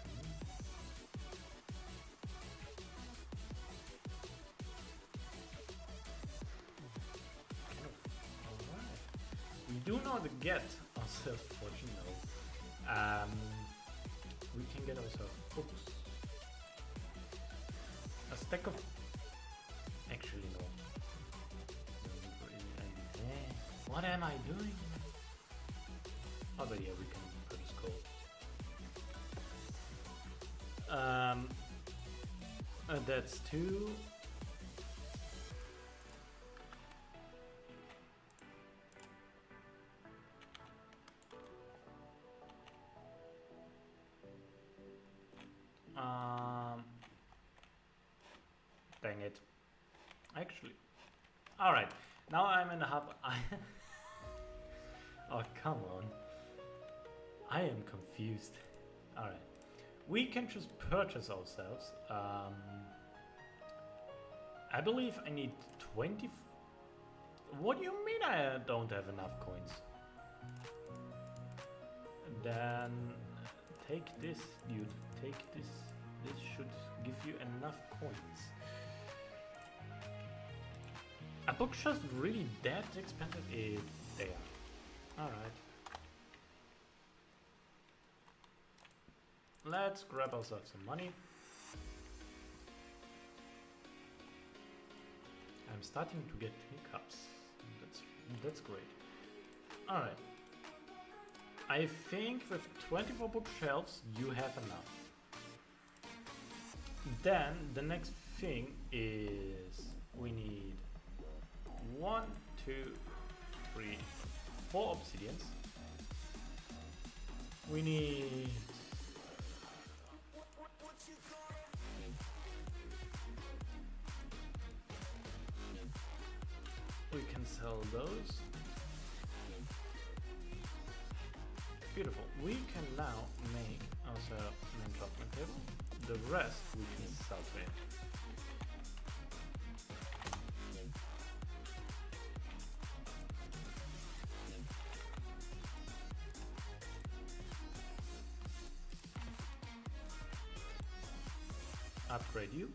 Alright. We do not get ourselves fortune though. We can get ourselves books. A stack of... Actually no. What am I doing? Oh, but yeah, we can purchase gold. That's 2. Dang it. Actually. Alright, now I'm in the hub. Oh, come on. I am confused. Alright. We can just purchase ourselves. I believe I need 20... What do you mean I don't have enough coins? Then take this, dude. Take this. This should give you enough coins. A bookshelf really that expensive? They are. Alright. Let's grab ourselves some money. I'm starting to get hiccups. That's great. Alright. I think with 24 bookshelves you have enough. Then the next thing is we need 1, 2, 3, 4 obsidians. We need... We can sell those. Beautiful. We can now make ourselves an enchantment table. The rest we can sell to him. Upgrade you.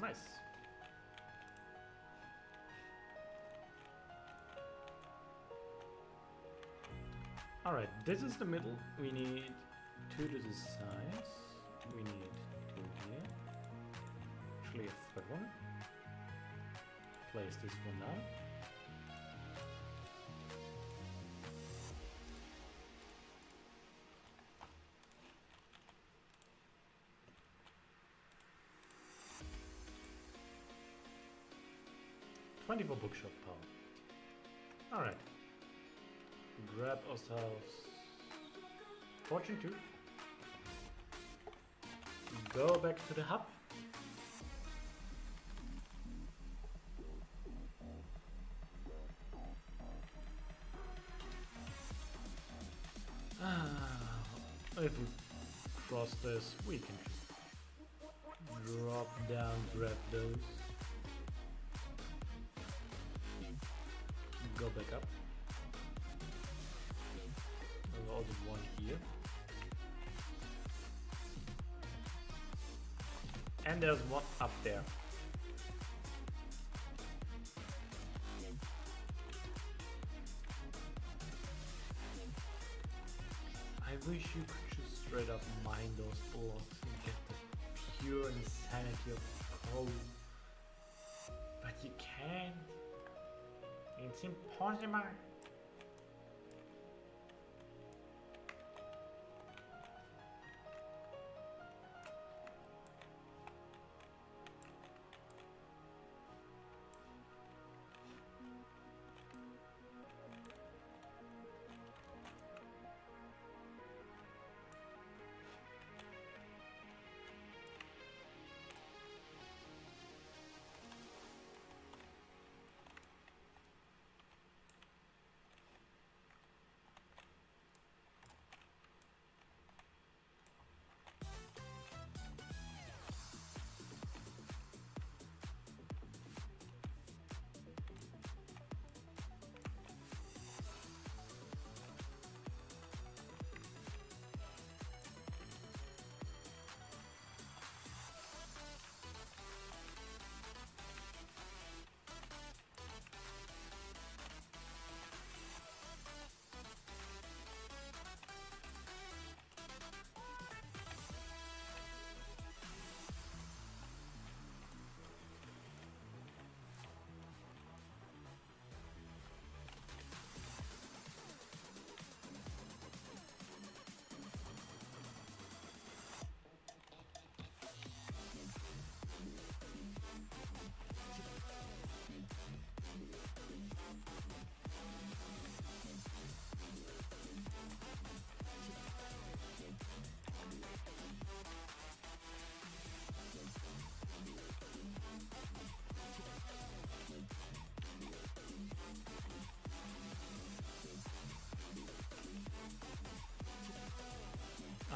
Nice. Alright, this is the middle. We need 2 to this size. We need 2 here. Actually a third one. Place this one down. $24 bookshelf power. Alright. Grab ourselves Fortune 2. Go back to the hub. If we cross this, we can just drop down, grab those. Go back up. There's also one here. And there's one up there. I wish you could just straight up mine those blocks and get the pure insanity of coal. But you can't. It's impossible.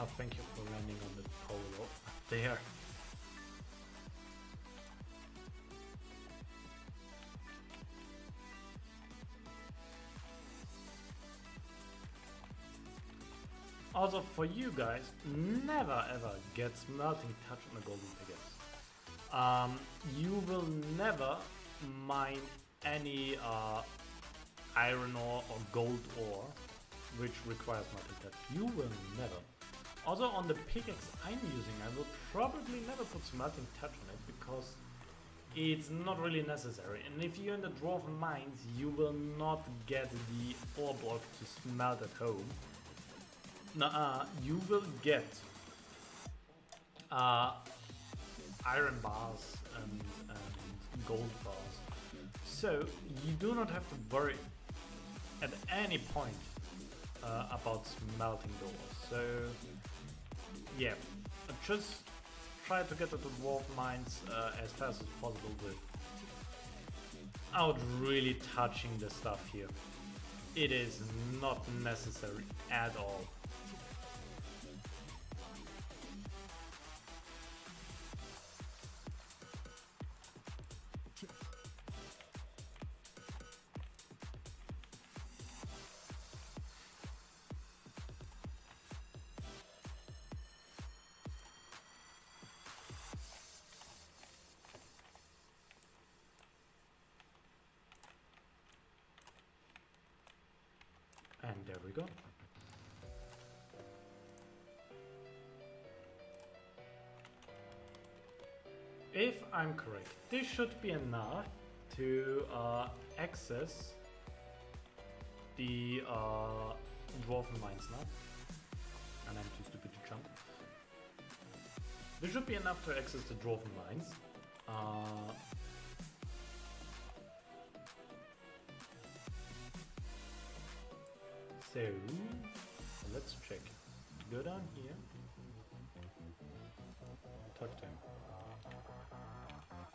Oh, thank you for landing on the pole up there. Also for you guys, never ever get smelting touch on a golden pickaxe. You will never mine any iron ore or gold ore, which requires smelting touch. You will never. Also on the pickaxe I'm using, I will probably never put smelting touch on it because it's not really necessary. And if you're in the dwarven mines, you will not get the ore block to smelt at home. You will get iron bars and gold bars. So you do not have to worry at any point about smelting doors. So yeah, just try to get to the dwarf mines as fast as possible without really touching the stuff here. It is not necessary at all. And there we go. If I'm correct, this should be enough to access the dwarven mines now. And I'm too stupid to jump. This should be enough to access the dwarven mines. So, let's check. Go down here. Talk to him.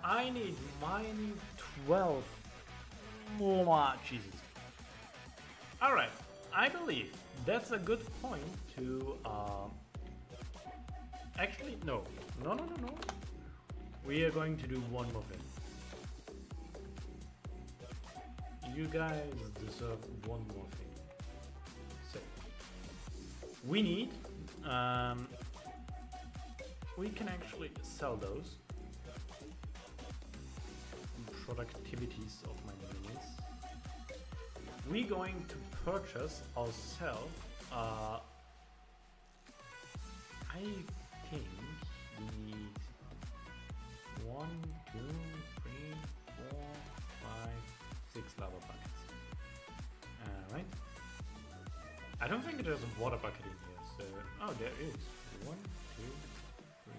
I need mining 12 more. Jesus. Alright, I believe that's a good point to actually, no. We are going to do one more thing. You guys deserve one more thing. So, we need, we can actually sell those productivities of my minions. We're going to purchase ourselves, I think we need 1, 2, 3, 4, 5, 6 lava buckets. Alright. I don't think there's a water bucket in here, so... Oh, there is. 1, 2, 3.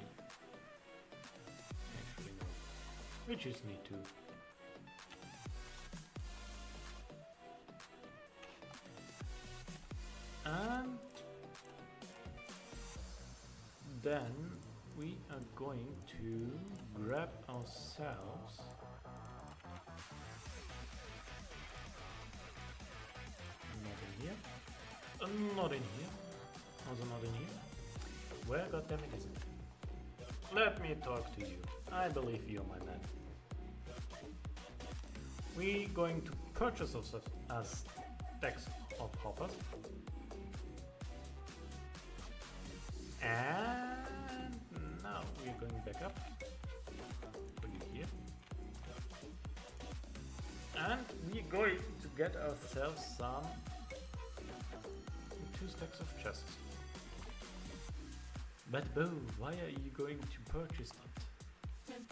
Actually, no. We just need 2. And... then we are going to grab ourselves... Not in here. Not in here. Also not in here. Where goddammit is it? Let me talk to you. I believe you're my man. We're going to purchase us as stacks of hoppers. And now we're going back up. Put it here. And we're going to get ourselves some 2 stacks of chests. But Bo, why are you going to purchase that?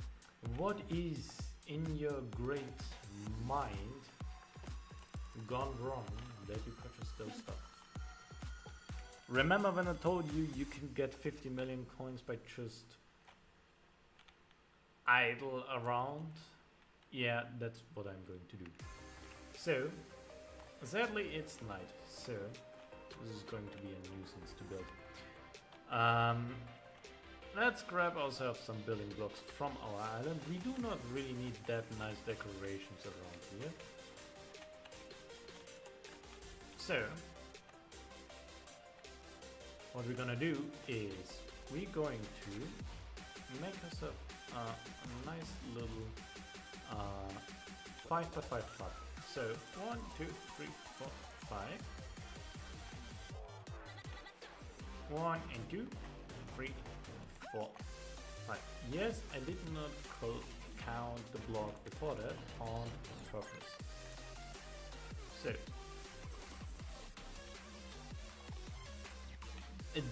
What is in your great mind gone wrong that you purchase those stuff? Remember when I told you you can get 50 million coins by just idle around? Yeah, that's what I'm going to do. So, sadly it's night, so this is going to be a nuisance to build. Let's grab ourselves some building blocks from our island. We do not really need that nice decorations around here. So, what we're gonna do is we're going to make ourselves a nice little 5 by 5 plot. So 1, 2, 3, 4, 5. 1 and 2, 3, 4, 5. Yes, I did not count the block before that on purpose. So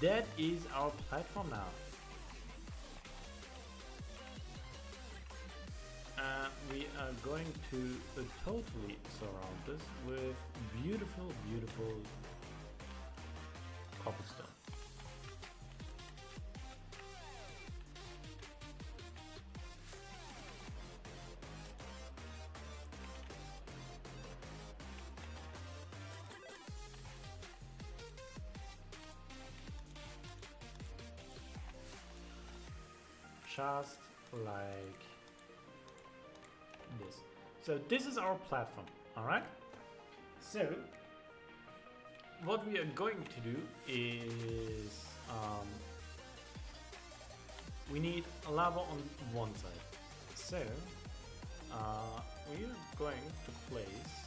that is our platform now. We are going to totally surround this with beautiful, beautiful cobblestone. Just like this. So this is our platform, all right? So what we are going to do is we need a lava on one side. So we are going to place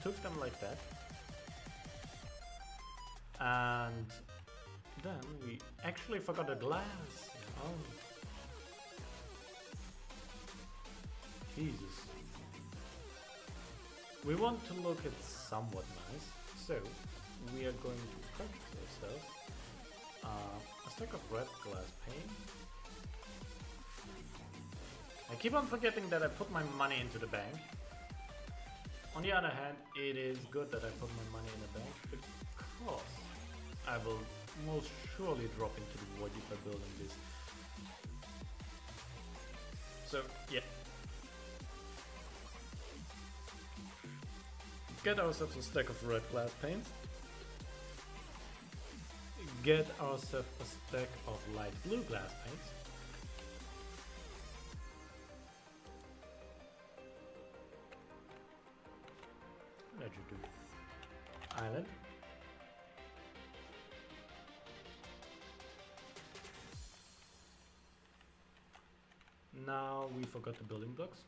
two of them like that, and then we actually forgot the glass. Oh, Jesus. We want to look at somewhat nice, so we are going to purchase ourselves a stack of red glass pane. I keep on forgetting that I put my money into the bank. On the other hand, it is good that I put my money in the bank because I will most surely drop into the void if I'm building this. So, yeah. Get ourselves a stack of red glass paints. Get ourselves a stack of light blue glass paints. What did you do? Island. Now we forgot the building blocks.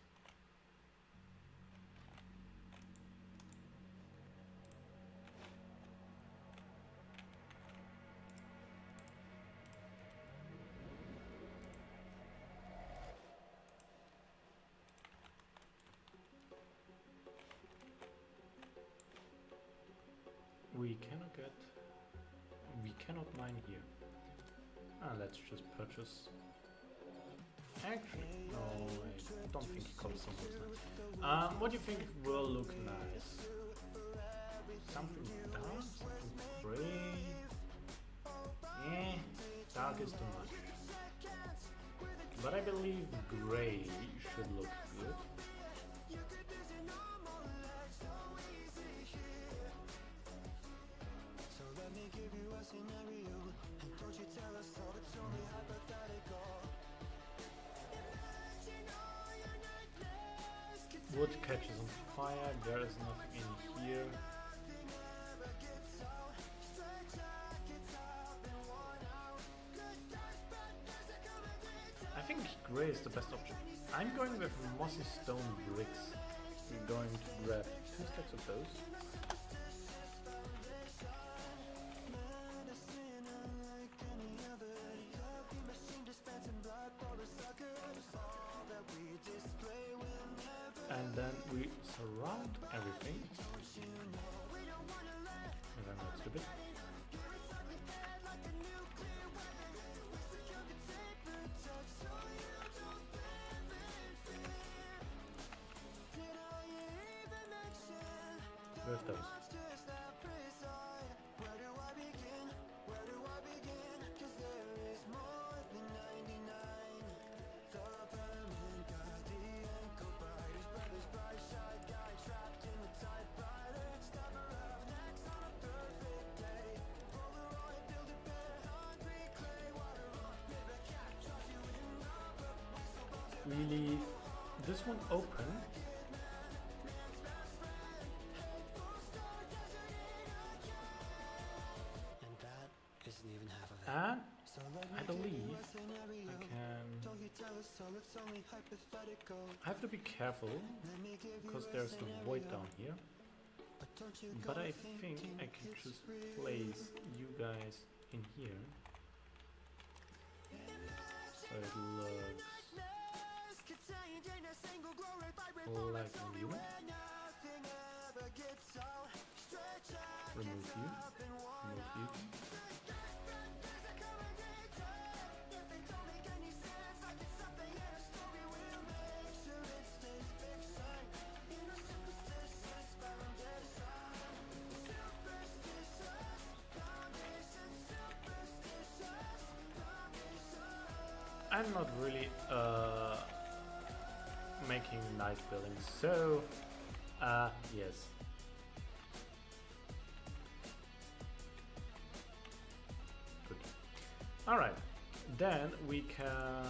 We cannot mine here. Let's just purchase. Actually, no, I don't think cobblestone looks nice. What do you think will look nice? Something dark? Something gray? Dark is too much. But I believe gray should look good. Wood catches on fire, there is nothing in here. I think grey is the best option. I'm going with mossy stone bricks. We're going to grab 2 stacks of those. And then we surround everything. And then that's the bit. With those. We leave this one open. And I believe I can... I have to be careful because there's the void down here. But I think I can just place you guys in here. So it looks Like you. Remove you. Remove you. I'm not really making nice buildings, so yes. Good. Alright, then we can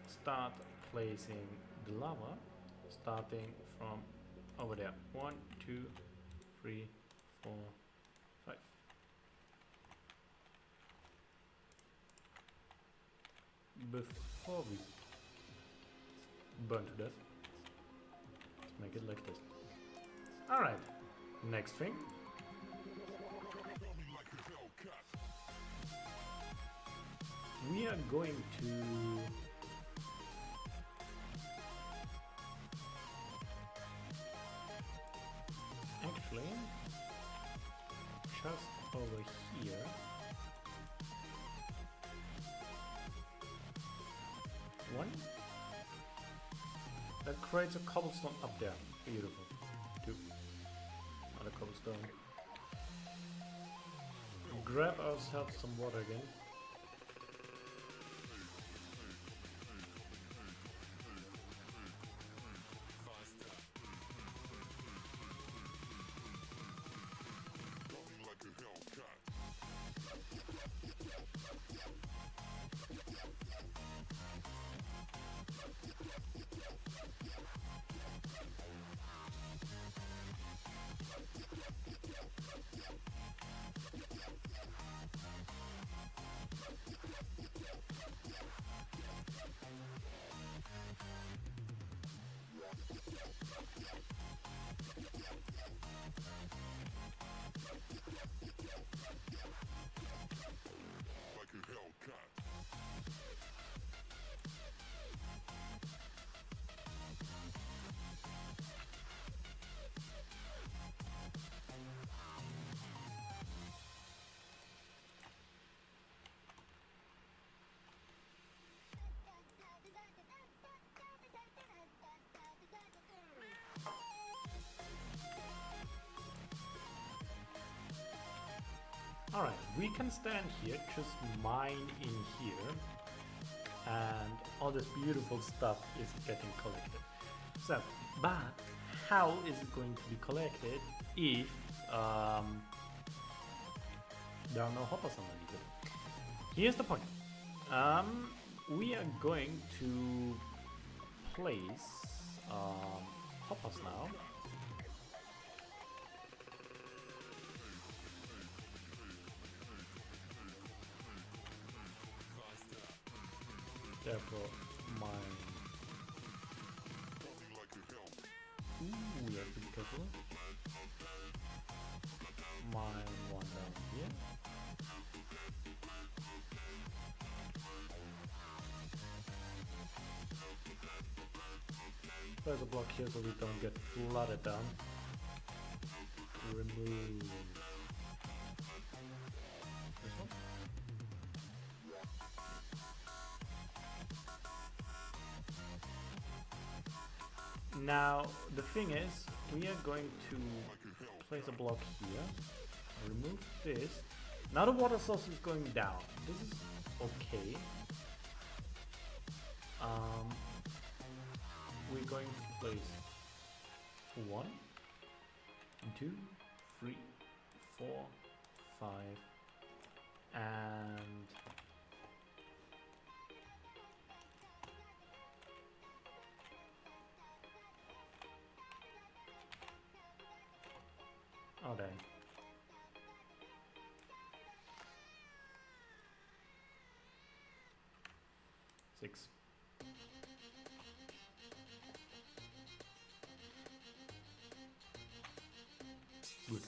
start placing the lava, starting from over there. 1, 2, 3, 4, 5. Before we burn to death, let's make it like this. Alright, next thing. We are going to actually just over here one that creates a cobblestone up there. Beautiful. 2. Another cobblestone. Grab ourselves some water again. Alright, we can stand here, just mine in here, and all this beautiful stuff is getting collected. So, but how is it going to be collected if there are no hoppers underneath it? Here's the point. We are going to place hoppers now. Therefore, mine. Ooh, we have to be careful. Mine one down here. There's a block here so we don't get flooded down. Remove this one. Now, the thing is, we are going to place a block here, remove this. Now the water source is going down. This is okay. We're going to place 1, 2, 3, 4, 5, and oh dang. Six. Good.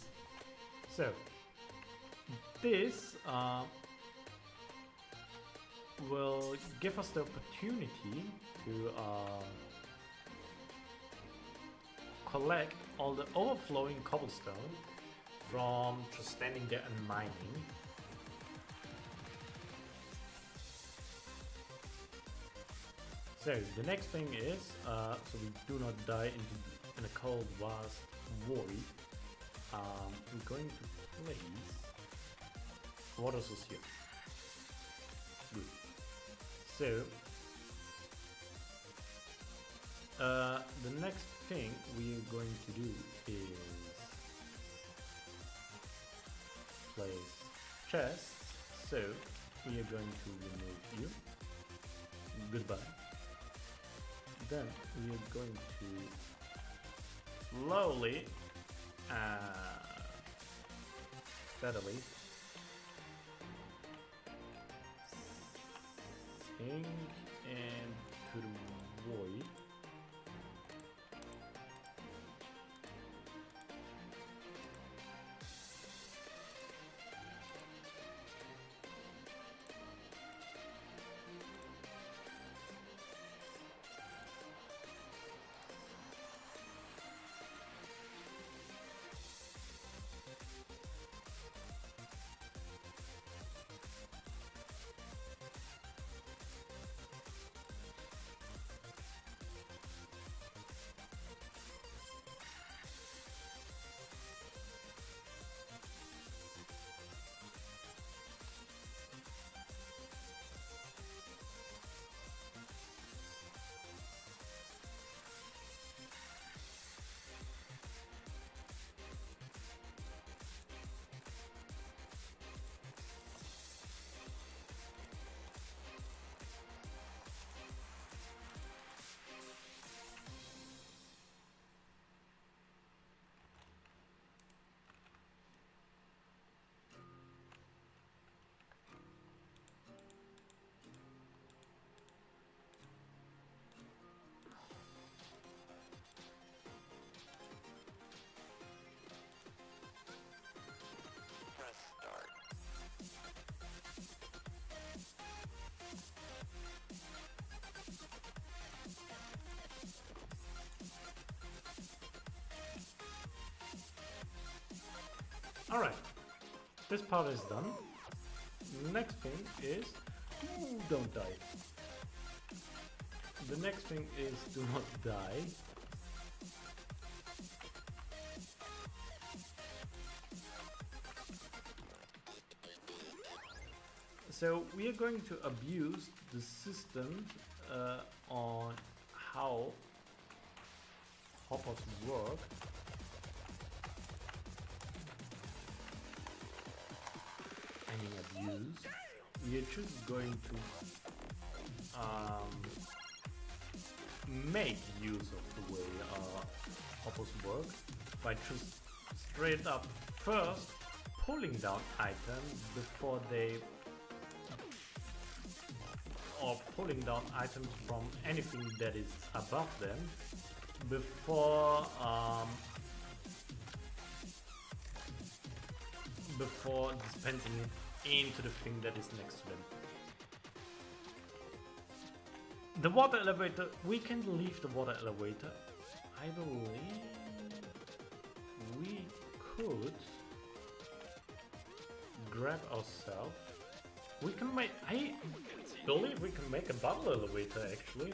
So this will give us the opportunity to collect all the overflowing cobblestone from just standing there and mining. So the next thing is, so we do not die in a cold vast void, I'm going to place water source here. Good. So the next thing we are going to do is place chests. So we are going to remove you. Goodbye. Then we are going to slowly, steadily sink into the void. Press start. Alright, this part is done. Next thing is, don't die. The next thing is do not die. So we are going to abuse the system on how hoppers work. I mean abuse. We are just going to make use of the way hoppers work by just straight up first pulling down items before they, or pulling down items from anything that is above them before before dispensing it into the thing that is next to them. The water elevator, we can leave the water elevator. I believe we could grab ourselves. We can make, I believe we can make a bubble elevator actually.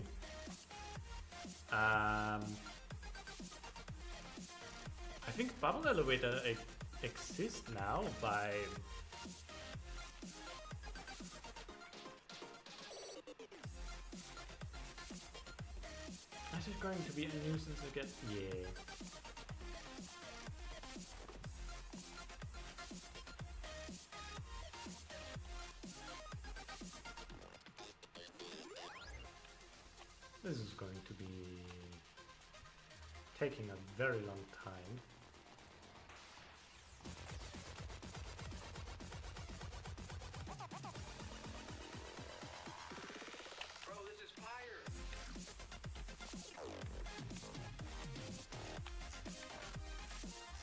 I think bubble elevator exists now by this is going to be a nuisance again. Yeah. This is going to be taking a very long time. Bro, this is fire.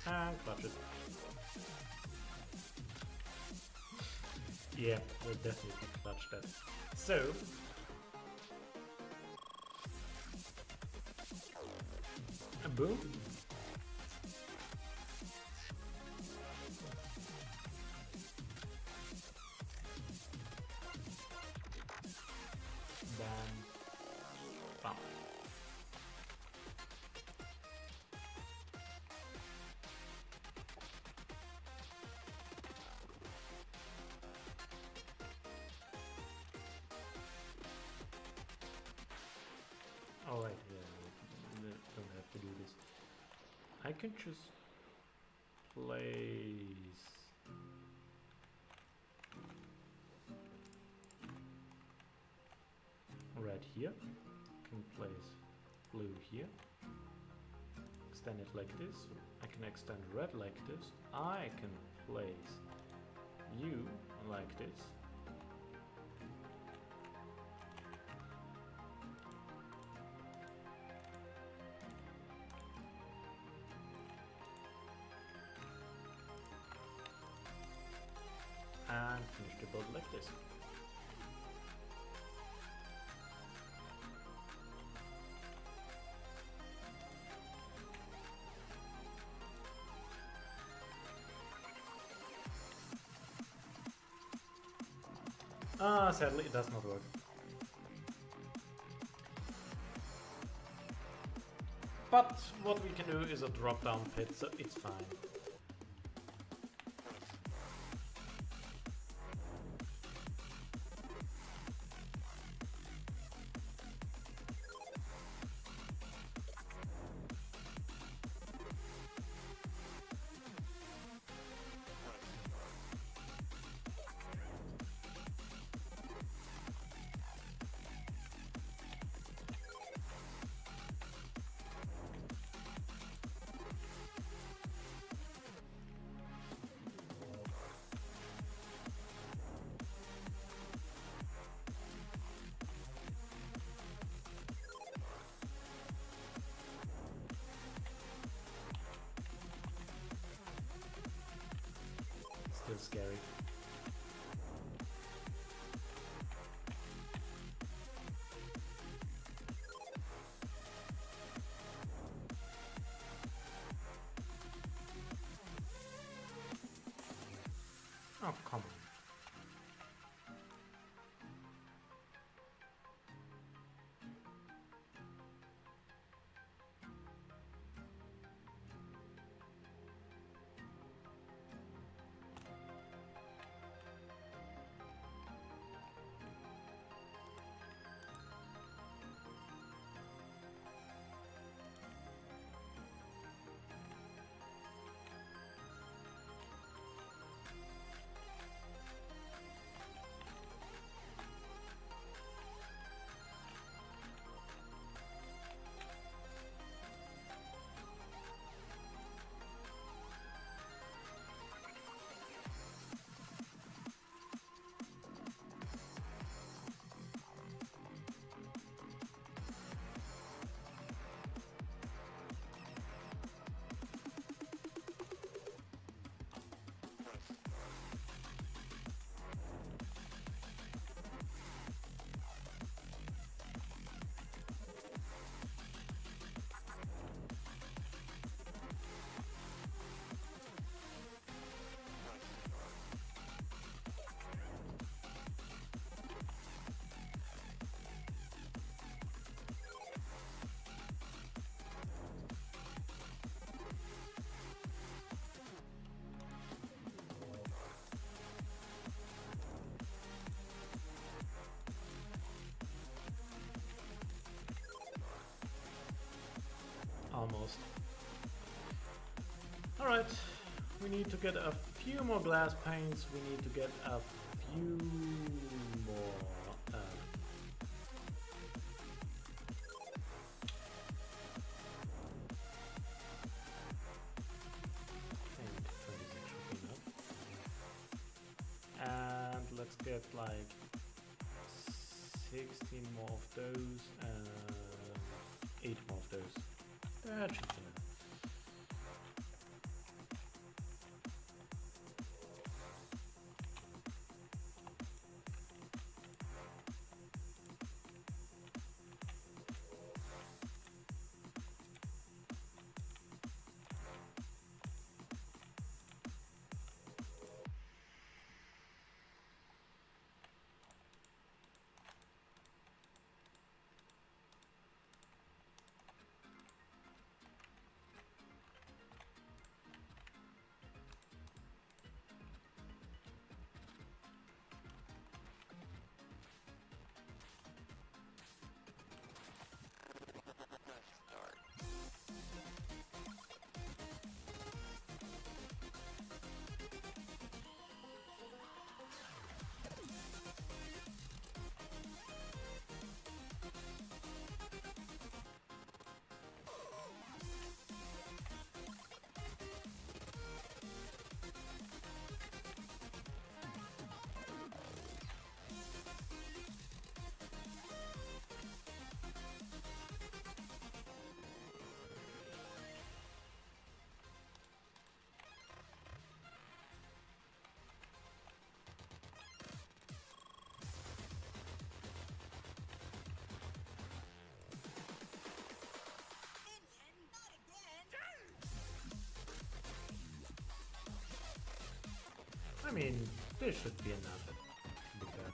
And clutch it. Yeah, we'll definitely clutch that. So, boom. Bam. Bam. Oh right, yeah, don't have to do this. I can just place red here, can place blue here, extend it like this, I can extend red like this, I can place you like this, and finish the build like this. Sadly it does not work. But what we can do is a drop down pit, so it's fine. Still scary. Oh, come on. Almost. Alright, we need to get a few more glass panes, we need to get a few more paint. 26 should be enough. And let's get like 16 more of those and 8 more of those. That should be enough. mean, this should be enough, to be fair.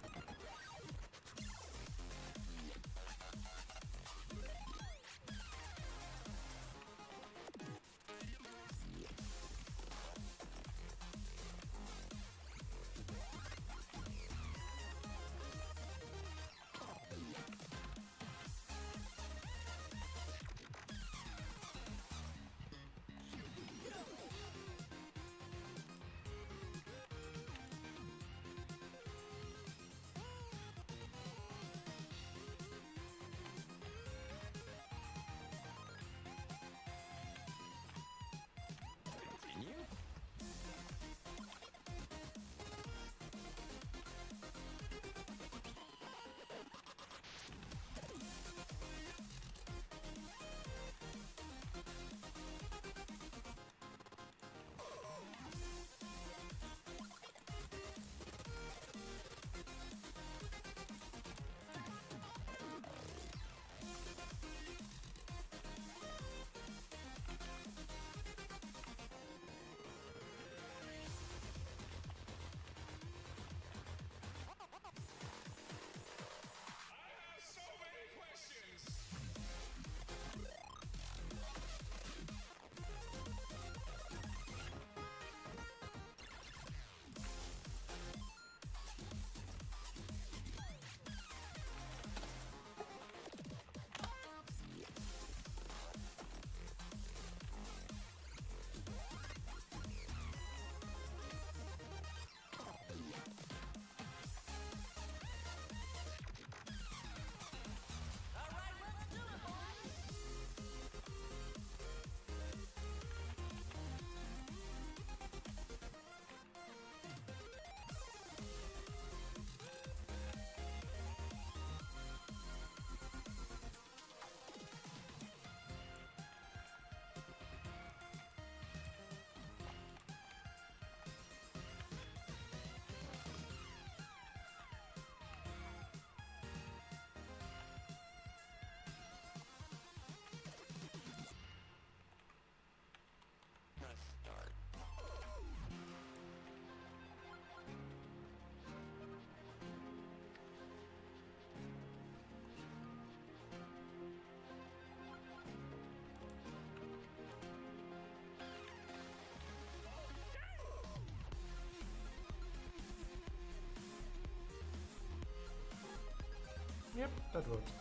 Yep, that works.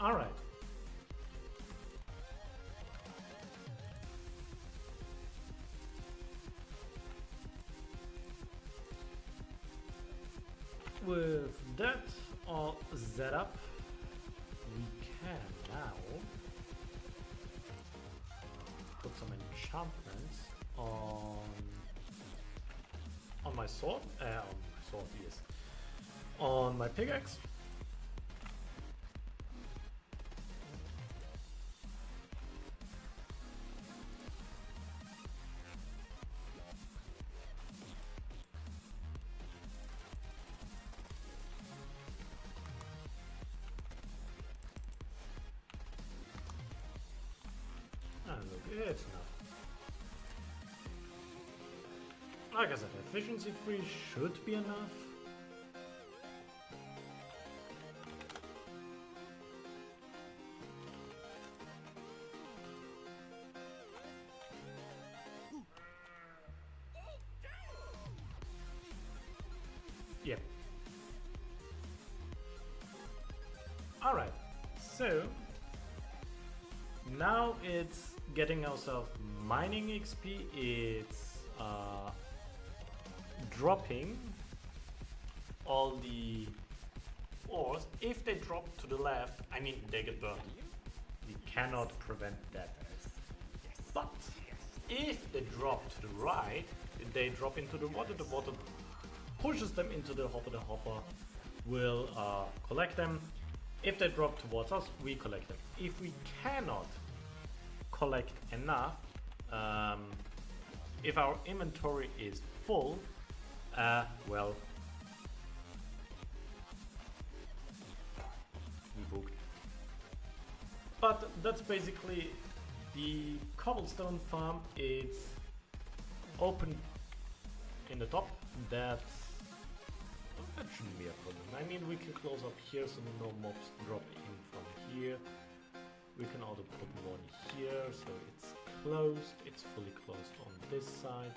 Alright. With that all set up, we can now put some enchantments on my sword, yes, on my pickaxe. And look, it's enough. Like I said, efficiency 3 should be enough. Yep. Alright, so now it's getting ourselves mining XP, it's dropping all the ores. If they drop to the left, I mean they get burned. We cannot prevent that. But if they drop to the right, they drop into the water pushes them into the hopper will collect them. If they drop towards us, we collect them. If we cannot collect enough, if our inventory is full, well, we booked. But that's basically the cobblestone farm is open in the top. That shouldn't be a problem. I mean, we can close up here so no mobs drop in from here. We can also put one here so it's closed. It's fully closed on this side.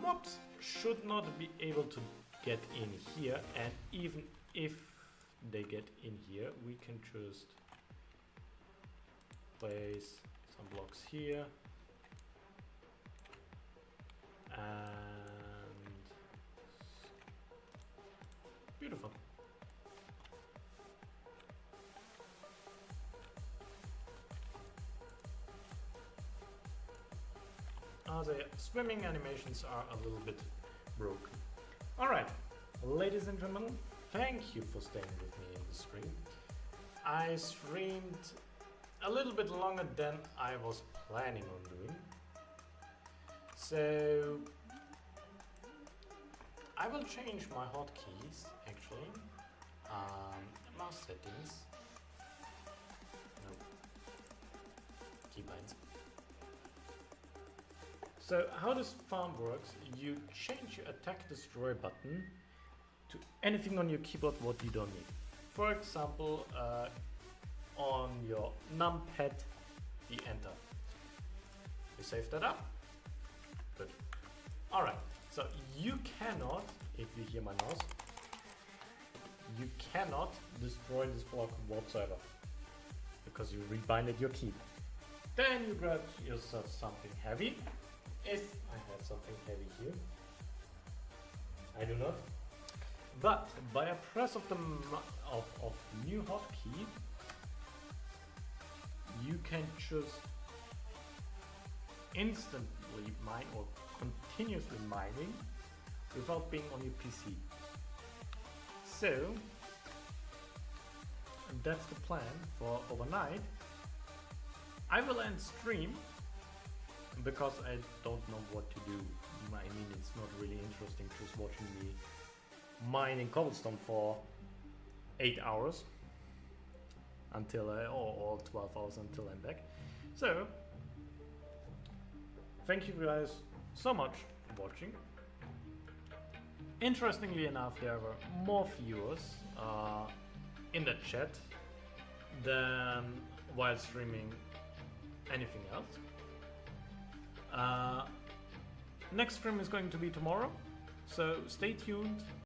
Mobs should not be able to get in here, and even if they get in here, we can just place some blocks here and beautiful. The swimming animations are a little bit broken. Alright, ladies and gentlemen, thank you for staying with me in the stream. I streamed a little bit longer than I was planning on doing. So I will change my hotkeys actually. Mouse settings. No. Keybinds. So how this farm works, you change your attack destroy button to anything on your keyboard what you don't need. For example, on your numpad, the enter. You save that up. Good. Alright, so you cannot, if you hear my mouse, you cannot destroy this block whatsoever because you rebinded your key. Then you grab yourself something heavy. If I have something heavy here, I do not. But by a press of the of new hotkey, you can just instantly mine or continuously mining without being on your PC. So that's the plan for overnight. I will end stream because I don't know what to do. I mean, it's not really interesting just watching me mining cobblestone for 8 hours until or 12 hours until I'm back. So thank you guys so much for watching. Interestingly enough, there were more viewers in the chat than while streaming anything else. Next stream is going to be tomorrow, so stay tuned.